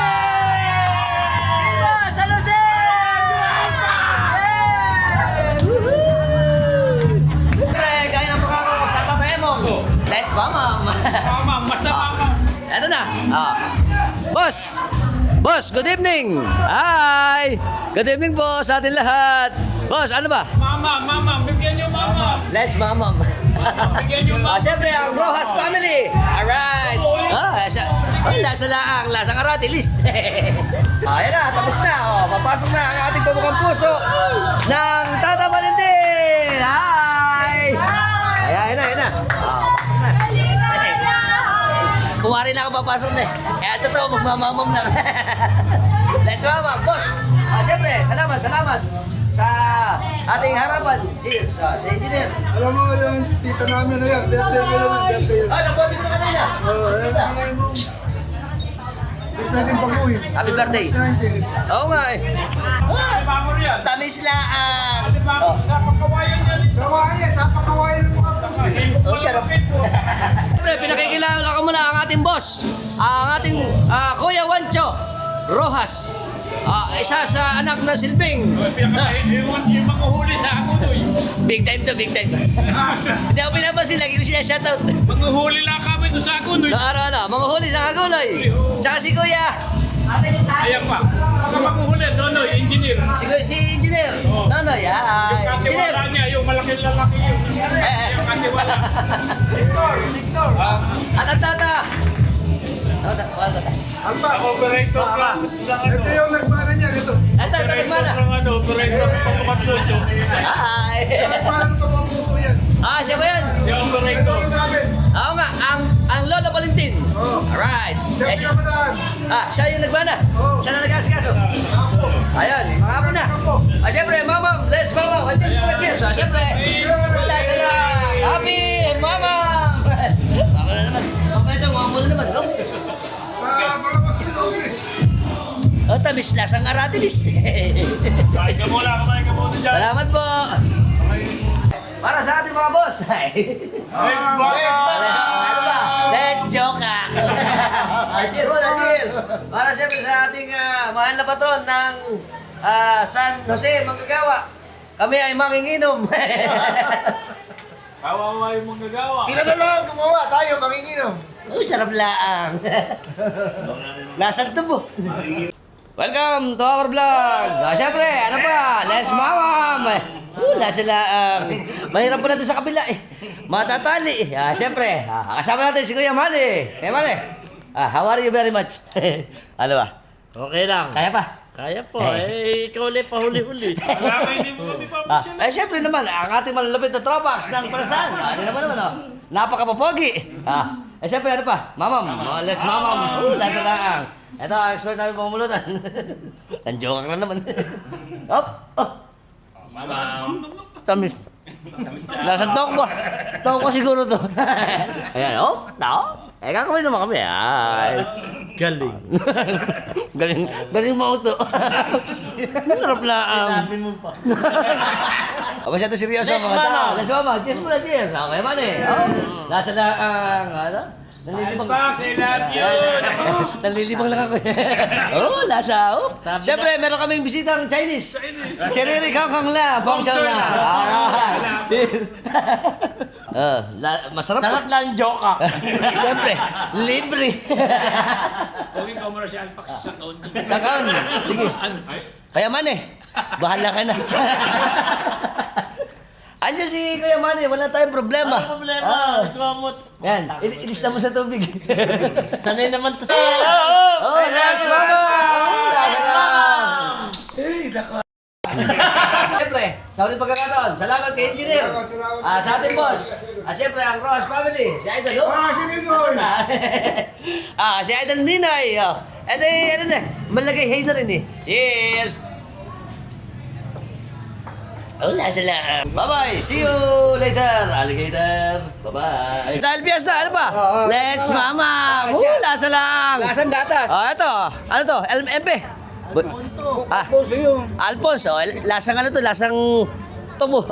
Viva San Jose! Siyempre, gaya ng pagkakaroon sa Tata Emong. Let's mamam! Mamam, basta mamam. Eto na. Boss! Boss, good evening! Hi! Good evening po sa atin lahat. Boss, ano ba? Mamam, bigyan niyo mamam. Let's mamam. Bigyan niyo mamam. Siyempre, ang Rojas family. Alright. Ay, lasang aratilis. Ayan na, tapos na. Papasok na ang ating pabukang puso ng Tata Valentin. Hi! Ayan na. Pasok na. Kumari na ako papasok na eh. Kaya totoo, magmamamam lang. Let's mamam, boss. Siyempre, salamat sa ating harapan. Cheers, sa engineer. Alam mo yung tita namin na yan, birthday ko naman, birthday yun. Nabuti ko na kanina. Oo, nanay mo. Hindi pwedeng baguhin. Happy birthday. Oo nga eh. Bangor yan. Tamis lang. Bangor, sa pagkawayan yan. Kawayan, sa pakawayan ng mga puso. Oh, charot. Siyempre, pinakikilala ko muna ang ating boss. Ang ating Kuya Wancho Rojas. Isa sa anak na silbing. Yung mga huli sa ako doy. Big time to, big time. Hindi ako pinapansin, lagi ko siya shoutout. Mga huli lang kami doon sa ako doy. Noong araw na, mga huli sa kaguloy. Tsaka si Kuya. Ayan pa. Ang mga huli, Nonoy, engineer. Si Engineer. Nonoy, Yung Engineer. katiwala niya, yung malaking lalaki yun. Yung katiwala. Victor. At ang tata. Wala tata. Alba, Operator lang. ito yung nagmana niya, ito. Ito, taligmana. Operator ng pagkaklucho. Hi. Parang ito mga puso yan. Siya ba yan? Yung operator. Ito namin. Oo nga, ang Lolo Valentin. Oo. Alright. Siya pinamadaan. Siya yung nagmana. Siya na nag-asikaso. Ako. Ayun, mga apo na. Siyempre, mamam, let's mamam. Cheers for the cheers. Siyempre, wala sila. Happy mamam. Ako na naman. Mamaya ito, mga mula naman. No? Malakas yung loob eh. Tamis lasang aratilis. Kumain ka muna dyan. Salamat po. Para sa ating mga boss. Let's go. Ano ba? Let's joke cheers muna, cheers. Para siyempre sa ating mahal na patron ng San Jose, Manggagawa. Kami ay manginginom. Kawawa yung mga gawa. Sila na lang gumawa, tayo manginginom. Sarap laang. Lasang tubo. Welcome to our vlog. Siyempre, ano pa? Let's mamam. Nasa laang. Mahirap pala doon sa kabila eh. Matatali. Siyempre, kasama natin si Kuya Manny. Kuya Manny, how are you very much? Ano ba? Okay lang. Kaya pa? Kaya po. Ikaw ulit pahuli-huli. Wala kayo hindi mo kami pamusyon. Siyempre naman, ang ating malalapit na tropax ng Panasan. Ano naman, napakapapogi. Siyempre, ano pa? Mamam. Let's mamam. Nasa laang. Ito, ang expert namin pamumulutan. Nandiyo ka na naman. Mamam. Tamis. Lasang toko. Toko siguro to. Ayan, tao. Kakawin naman kami. Ay. Galing. Galing mo to. Sarap lang. Sabi mo pa. Masyado seryoso mga tao. Let's mama. Cheers muna, cheers. Okay man eh. Nasa laang. Nalilibang. Fox, I love you. Nalilibang lang ako. Oh, lasa. Oh. Siyempre, meron kaming bisitang Chinese. Cherry Kang La, Pong Chow La. Masarap. Sarap lang joke ka. Siyempre, libre. Huwag ka muna si Alpax sa taon. Sa kaon. Sige. Kaya man bahala ka na. Andiyan si Kuya Manny, wala tayong problema. Ano problema? Gamot. Yan, ilista mo sa tubig. Sanay naman to sa... Oh, next mama! Siyempre, sa ulit pagkakataon, salamat kay Engineer. Sa ating boss. Siyempre, ang Rojas family. Si Idol, si Ninoy. Si Idol Ninoy. Ito ano na, malagay hay na rin Cheers! Wala sila. Bye-bye. See you later, alligator. Bye-bye. Dahil piyesta, ano ba? Let's mama. Lasa lang. Lasang gatas. Ito. Ano to? LMP. Alfonso yun. Alfonso. Lasang ano to? Lasang tubo.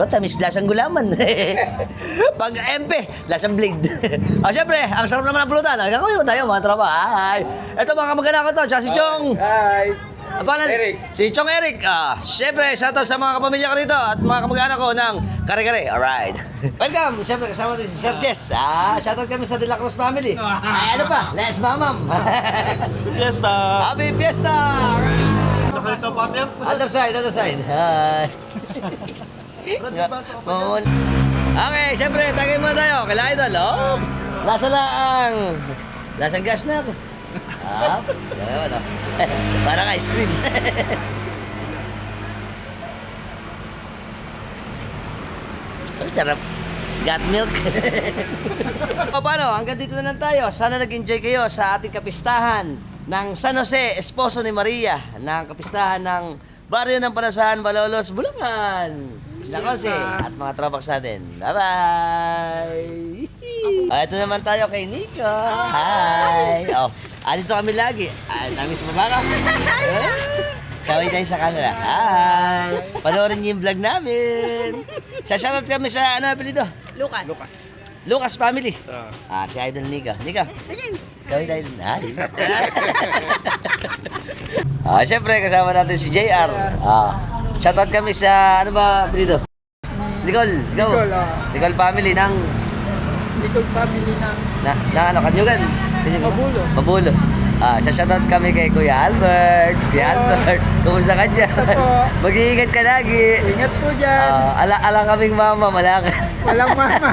Tamis lasang gulaman. Pag MP, lasang blade. Siyempre, ang sarap naman ang pulutan. Gagawin mo tayo, mga tropa. Ay. Ito mga kamag-anak ko to. Tsaka si Chong. Hi. Eric. Si Chong Eric. Siyempre, shoutout sa mga kapamilya ko rito at mga kamag-anak ko ng kare-kare. Alright. Welcome. Siyempre, kasama din si Sir Jess. Shoutout kami sa De La Cruz family. Ano pa? Let's mamam. Fiesta. Happy Fiesta! Other side. Hi. Okay, siyempre, tagay muna tayo. Kailangan idol, lasa lang. Lasang gas na ako. Parang ice cream. Ang sarap. Got milk. Paano? Hanggang dito na lang tayo. Sana nag-enjoy kayo sa ating kapistahan ng San Jose, esposo ni Maria, ng kapistahan ng Baryo ng Panasan, Malolos, Bulacan. Sila Jose at mga tropax natin. Bye-bye! Ito naman tayo kay Nico. Hi! Dito kami lagi. Namis mo ba ka? Kaway tayo sa camera. Hi! Panoorin niyo yung vlog namin. Shoutout kami sa, ano apelido? Lucas family. Si Idol Nico. Nico. Kaway tayo din. Hi! Siyempre, kasama natin si JR. Shoutout kami sa, ano ba apelido? Nicole. Nicole family ng... Nicole family ng... ano, Kanyugan? Mabulo. Shoutout kami kay Kuya Albert. Kuya Albert, kumusta ka dyan? Mag-iingat ka lagi. Ingat po dyan. Alang kaming mama, Walang mama.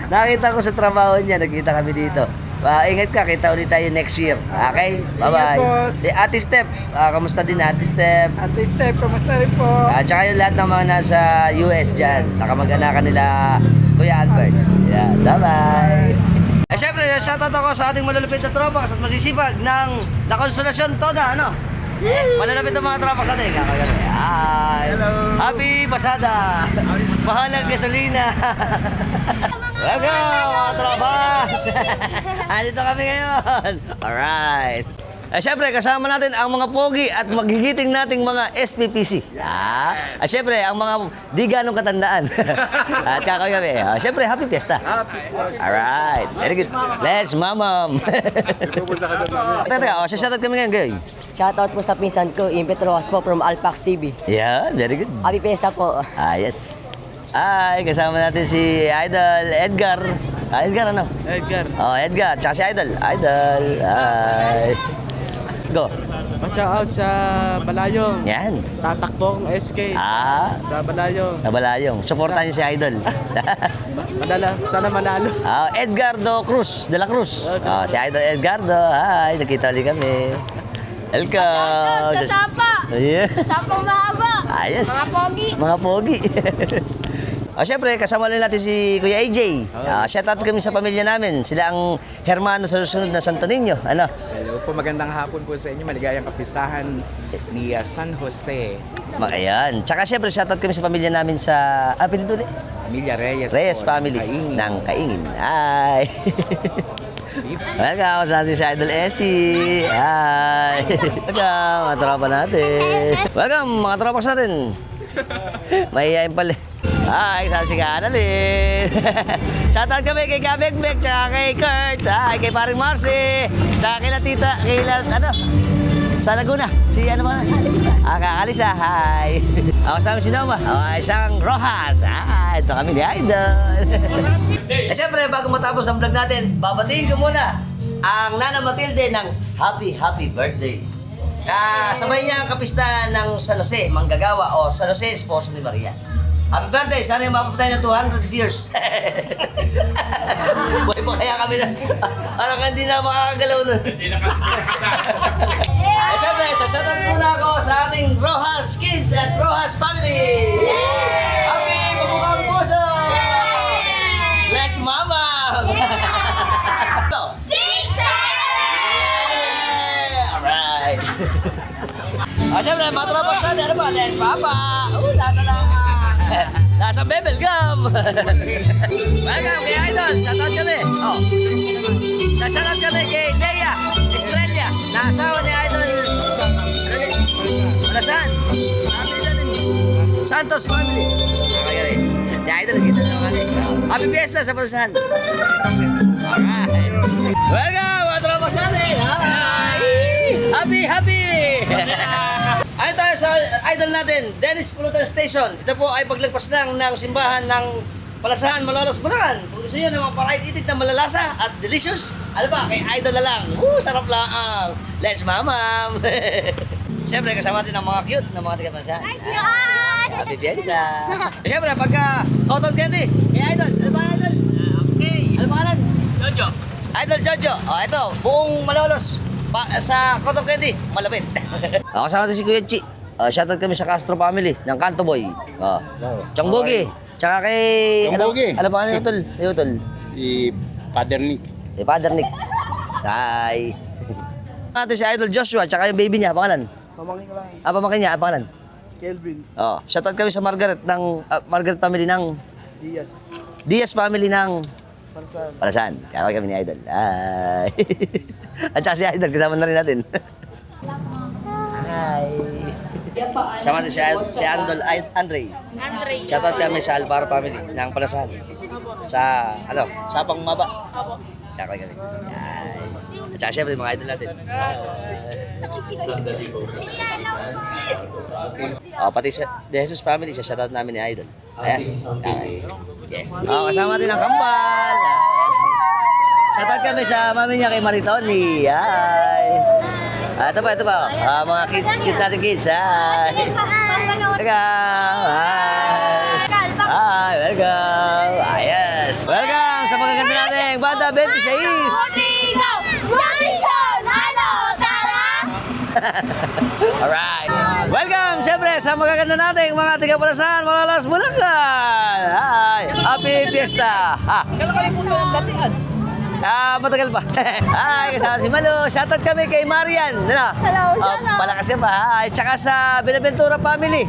Nakita ko sa trabaho niya, nagkita kami dito. Ingat ka, kita ulit tayo next year. Okay? Bye-bye. boss. Ate Step, kamusta din Ate Step? Ate Steph, kamusta rin po? Tsaka yung lahat ng mga nasa US dyan, nakamag-anakan nila Kuya Albert. Yeah, bye-bye. Siyempre, shoutout ako sa ating malalapit na tropas at masisipag ng La Consolacion Toda, ano? Malalapit na mga tropas natin. Hi! Happy Pasada! Mahalang gasolina! Welcome, mga tropas! Andito kami ngayon! Alright! Siyempre, kasama natin ang mga pogi at magigiting nating mga SPPC. Siyempre, ang mga di ganong katandaan. At kakawin kami. Siyempre, happy fiesta. Alright. Very good. Let's mamam. Teka, shoutout kami ngayon. Shoutout po sa pinsan ko, Impet Rojas po from Alpax TV. Yeah, very good. Happy Fiesta po. Yes. Ay, kasama natin si Idol Edgar. Edgar ano? Edgar. Tsaka si Idol. Ay. Go. Shout out sa Balayong. Yan. Tatakbong SK. Sa Balayong. Sa Balayong. Supportan niyo si Idol. Sana manalo. Edgardo Cruz, De La Cruz. Si Idol Edgardo. Hi, nakita ulit kami. Welcome. Sa Sapa. Yeah. Sapang mahaba. Yes. Mga pogi. Mga pogi. Siyempre, kasama rin natin si Kuya AJ. Shoutout kami sa pamilya namin. Sila ang hermano sa susunod na Santo Niño. Ano? Hello po, magandang hapon po sa inyo. Maligayang kapistahan ni San Jose. Ayan. Tsaka siyempre, shoutout kami sa pamilya namin sa... Apelido ulit? Pamilya Reyes. Reyes po, family. Ng Kaingin. Hi! Welcome sa ating si Idol Essie. Hi! Welcome, mga tropa natin. Welcome, mga tropa natin. Mahihayin pala. Ay, sabi si Annalyn. Shoutout kami kay Gabek-Bek, tsaka kay Kurt, ay, kay paring Marcy, tsaka kay Latita, sa Laguna. Si ano ba? Kalisa. Kakalisa. Hi. Ako sa amin si Noma. Isang Rojas. Ito kami ni Idol. Siyempre, bago matapos ang vlog natin, babatiin ko muna ang Nana Matilde ng happy birthday. Sabay niya ang kapistahan ng San Jose, Manggagawa o San Jose, esposo ni Maria. Happy birthday! Sana yung mapapatay ng 200 years. Buhay pa kaya kami na, parang hindi na makakagalaw nun. Siyempre, sasatot muna ako sa ating Rojas Kids at Rojas Family! Happy Pagbukhang Puso! Let's mama! Alright! Siyempre, matapos natin, ano ba? Let's mama! Nasa lang! Nasa bebel gum! Welcome kay Idol! Shoutout kami! Shoutout kami kay Leia Estrella na asawa ni Idol. Malasan! Santos family! Okay. Si Idol, kita na kami. Happy Fiesta sa Malasan! Alright! Welcome! Matapos natin! Happy! Ayun tayo sa idol natin, Dennis Pulutan Station. Ito po ay paglagpas lang ng simbahan ng Palasahan, Malolos, Bulacan. Kung gusto nyo ng mga paraid-itik na malalasa at delicious, ano ba, kay idol na lang. Sarap lang. Let's mamam. Siyempre, kasama natin ang mga cute na mga tiga-Palasahan. Happy Fiesta. Siyempre, pagka cotton candy, kay idol. Ano ba idol? Okay. Ano pangalan? Jojo. Idol Jojo. Ito, buong Malolos. Sa cotton candy, malapit. Ako kasama natin si Kuya Chi. Shoutout kami sa Castro family ng Canto Boy. Chong Bogi. Tsaka kay... Bogi. Ano pa yung utol? Si Father Nick. Si Father Nick. Hi. Natin si Idol Joshua, tsaka yung baby niya, pangalan? Pamangkin ko lang. Pamangkin niya, pangalan? Kelvin. Shoutout kami sa Margaret family ng... Diaz family ng... Palasan. Kaya kami ni Idol. Hi. At saka si Idol, kasama na rin natin. Hi. Kasama natin si Andre. Shoutout kami sa Alvaro family ng Palasan. Sa, Sapang Maba. Kaya kami. Hi. At saka siyempre mga idol natin. Pati sa De Jesus family, sa shoutout namin ni Idol. Yes. Yes. Kasama natin ang Kambal. Shoutout kami sa mami niya kay Maritoni. Hi. Ito pa. Mga cute natin kids. Hi. Welcome. Hi. Welcome. Yes. Welcome sa magaganda natin. Banda 26. Alright. Welcome, siyempre, sa magaganda nating mga tiga-Palasan, Malolos, Bulacan. Hi. Happy Fiesta. Kailan kayo punta ng Latian? Matagal pa. Hi, kasama si Malo. Shoutout kami kay Marian. Hello, shoutout. Palakas ka pa. Hi. Tsaka sa Benaventura family.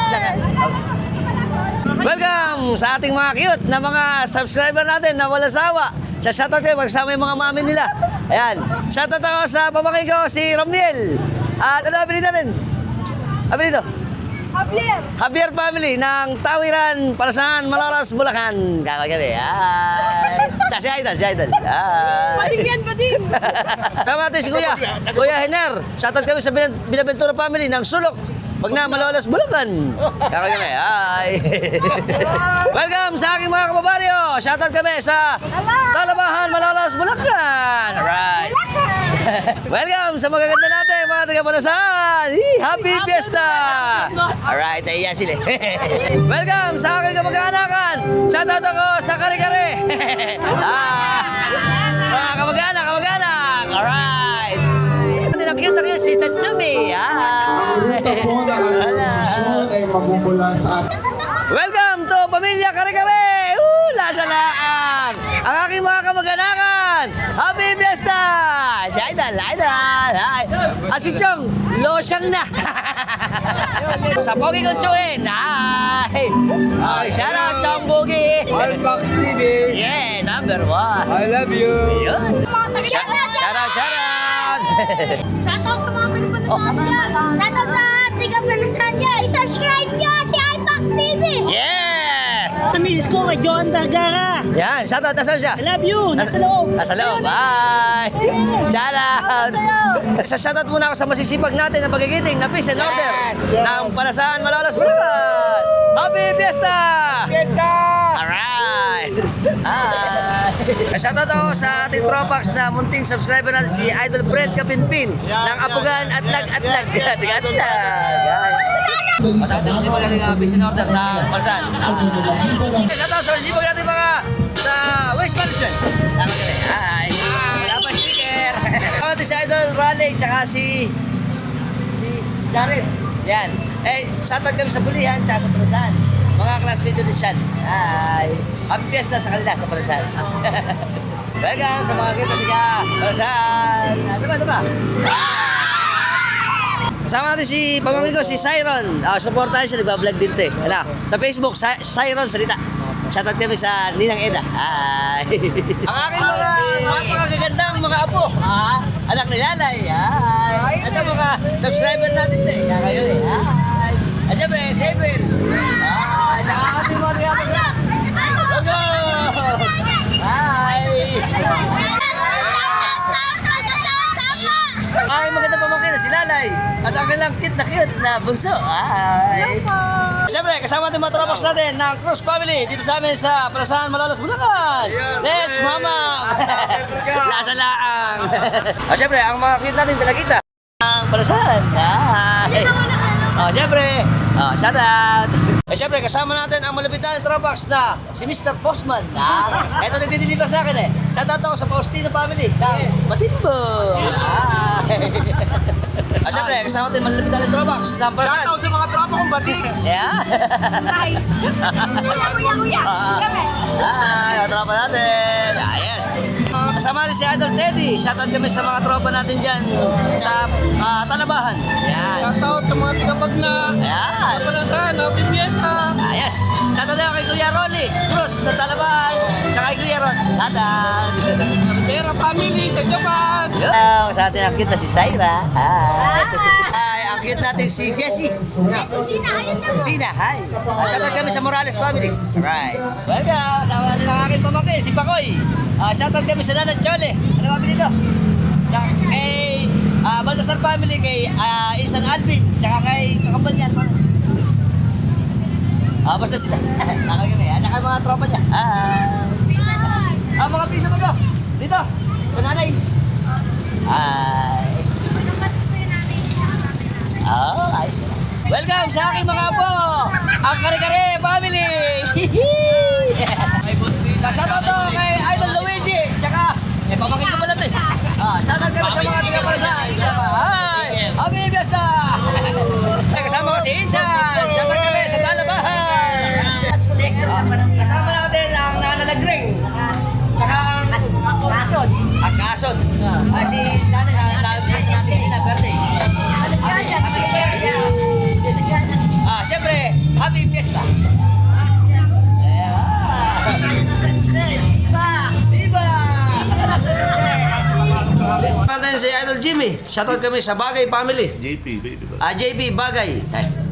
Tsaka, welcome sa ating mga cute na mga subscriber natin na walang sawa. Shoutout kayo, magsama yung mga mami nila. Ayan. Shoutout ako sa pamangkin ko, si Romniel. At ano abilit natin? Abilit ito? Javier family ng Tawiran, Palasan, Malolos, Bulacan. Kakagabi. Hi. Si Idol. Hi. Pading. Tama natin si Kuya Hener. Shoutout kami sa Benaventura family ng Sulok. Pag na Malolos, Bulacan. Kakagabi. Hi. Welcome sa aking mga kababaryo. Shoutout kami sa Talabahan, Malolos, Bulacan. Alright. Welcome sa magaganda natin mga taga-Palasan. Happy Fiesta. Alright, ayan sila. Welcome sa aking kamag-aanakan. Shoutout ako sa Kare-Kare. Mga kamag-anak. Alright. Na cute si Tatsumi. Welcome to Pamilya Kare-Kare. Lasa laang. Ang aking mga kamag-anakan. Happy Fiesta. Si Idol. Hi. Si Chong, losyang na. Sa Pogi kong Chuin. Hi. Shout out Chong Pogi. Alpax TV. Yeah, number 1. I love you. Yun. Shout out. Shoutout sa mga pinapanasan niya. Shoutout sa tiga-panasan niya. I-subscribe niya si Alpax TV. Yeah! sa misis ko, kay Joan Vergara. Yan, shoutout. Nasaan siya? I love you. Nasa loob. Nasa loob. Bye! Shoutout! Shoutout muna ako sa masisipag natin na pagigiting na peace and order ng Panasan, Malolos, Bulacan. Happy Fiesta! Fiesta! Alright! Hi! Shoutout ako sa ating tropax na munting subscriber natin si Idol Fred Kapinpin ng Apugan Atlag. Masabi si magaling peace and order ng Panasan. Shoutout sa masisipag natin mga sa Waste Management. Hi! Wala pa sticker. Shoutout si Idol Raleigh tsaka si Jared. Yan. Shoutout kami sa Bulihan tsaka sa Panasan. Mga classmate din siya. Hi! Happy Fiesta sa kanila sa Panasan. Welcome sa mga kita Panasan. Diba? Kasama natin si pamangkin ko, si Siron. Supportahan siya, nagbablog din ito eh. Sa Facebook, Siron Salita. Shoutout kami sa Ninang Eda. Hi! Ang aking mga napakagagandang mga apo. Anak ni Lalay. Hi! Ito mga subscriber natin ito eh. Kaya kayo eh. Hi! At syempre, Seven. Hi! Tsaka ating mga niyapos na. Logo! Hi! Ay, maganda pamangkin na si Lalay. At ang kailang cute na bunso. Ay. Siyempre, kasama natin mga tropax natin ng Cruz Family dito sa amin sa Panasan, Malolos, Bulacan. Let's mama! Lasa laang. Siyempre, ang mga cute natin talagita ang Panasan. Ay. Siyempre, shout out. Siyempre, kasama natin ang malapit natin tropax na si Mr. Postman. Ito nagdideliver sa akin eh. Shout out ako sa Faustino family. Matimbo. Siyempre, kasama natin malapit natin tropax na Panasan. Shout out sa mga tropa kong batik. Yeah. Hi. Kuya. Yung tropa natin. Yes. Kasama natin si Idol Teddy. Shout out kami sa mga tropa natin dyan sa Talabahan. Yan. Shoutout sa mga tigapagna. Ayan. Sa Panasan, Happy Fiesta. Yes. Shout out na kay Kuya Rolly Cruz na Talabahan. Tsaka kay Kuya Ron. Shout out. Pera family sa Japan. Sa atin ang cute na si Syra. Hi. Ang cute natin si Jessie. Sina. Hi. Shout out kami sa Morales family. Alright. Welcome. Kasama natin ang aking pamangkin, si Pakoy. Shout out kami sa Nanad Chole. Ano kami dito? Tsaka kay Baltasar family, kay Insan Alvin, tsaka kay Kakambanyan. Basta sila. Nakagin eh. Tsaka mga tropa niya. Mga pisa mo to. Dito. Sa nanay. Ayos mo. Welcome sa aking mga apo. Ang Kare-Kare family. Shoutout to kay Idol Luigi. Tsaka, pamangkin ko pala ito eh. Shoutout kami sa mga tiga-Panasan. Hi! Happy Fiesta! Kasama ko si Insan. Shoutout kami sa Talabahan. Kasama natin ang Nananagring. Tsaka ang Kasod. Si Nanay, natin na birthday. Siyempre, Happy Fiesta! Natin si Idol Jimmy. Shoutout kami sa Bagay family. JP Bagay.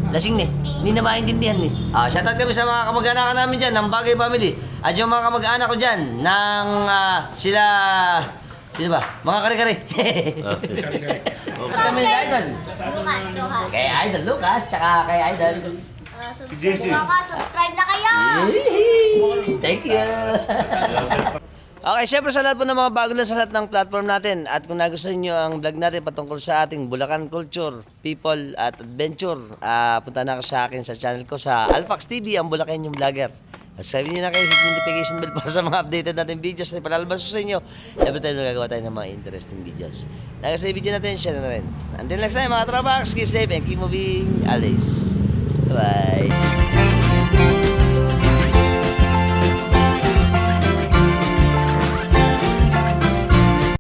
Lasing ni. Hindi na maintindihan ni. Shoutout kami sa mga kamag-anak namin dyan ng Bagay family. At yung mga kamag-anak ko dyan ng sila ba? Mga kare-kare. Kami ni Idol. Kay Idol Lucas, tsaka kay Idol Subscribe na kayo. Thank you. Okay, syempre sa lahat po ng mga bago lang sa lahat ng platform natin at kung nagustuhan nyo ang vlog natin patungkol sa ating Bulacan culture, people at adventure, punta na sa akin sa channel ko sa Alphax TV, ang Bulacan yung vlogger. Sabi niyo na kayo, hit notification bell para sa mga updated natin videos na ipalalabas ko sa inyo. Every time nagagawa tayo ng mga interesting videos. Naga sa video natin, share na rin. Until next time mga tropax, keep safe and keep moving always. Bye.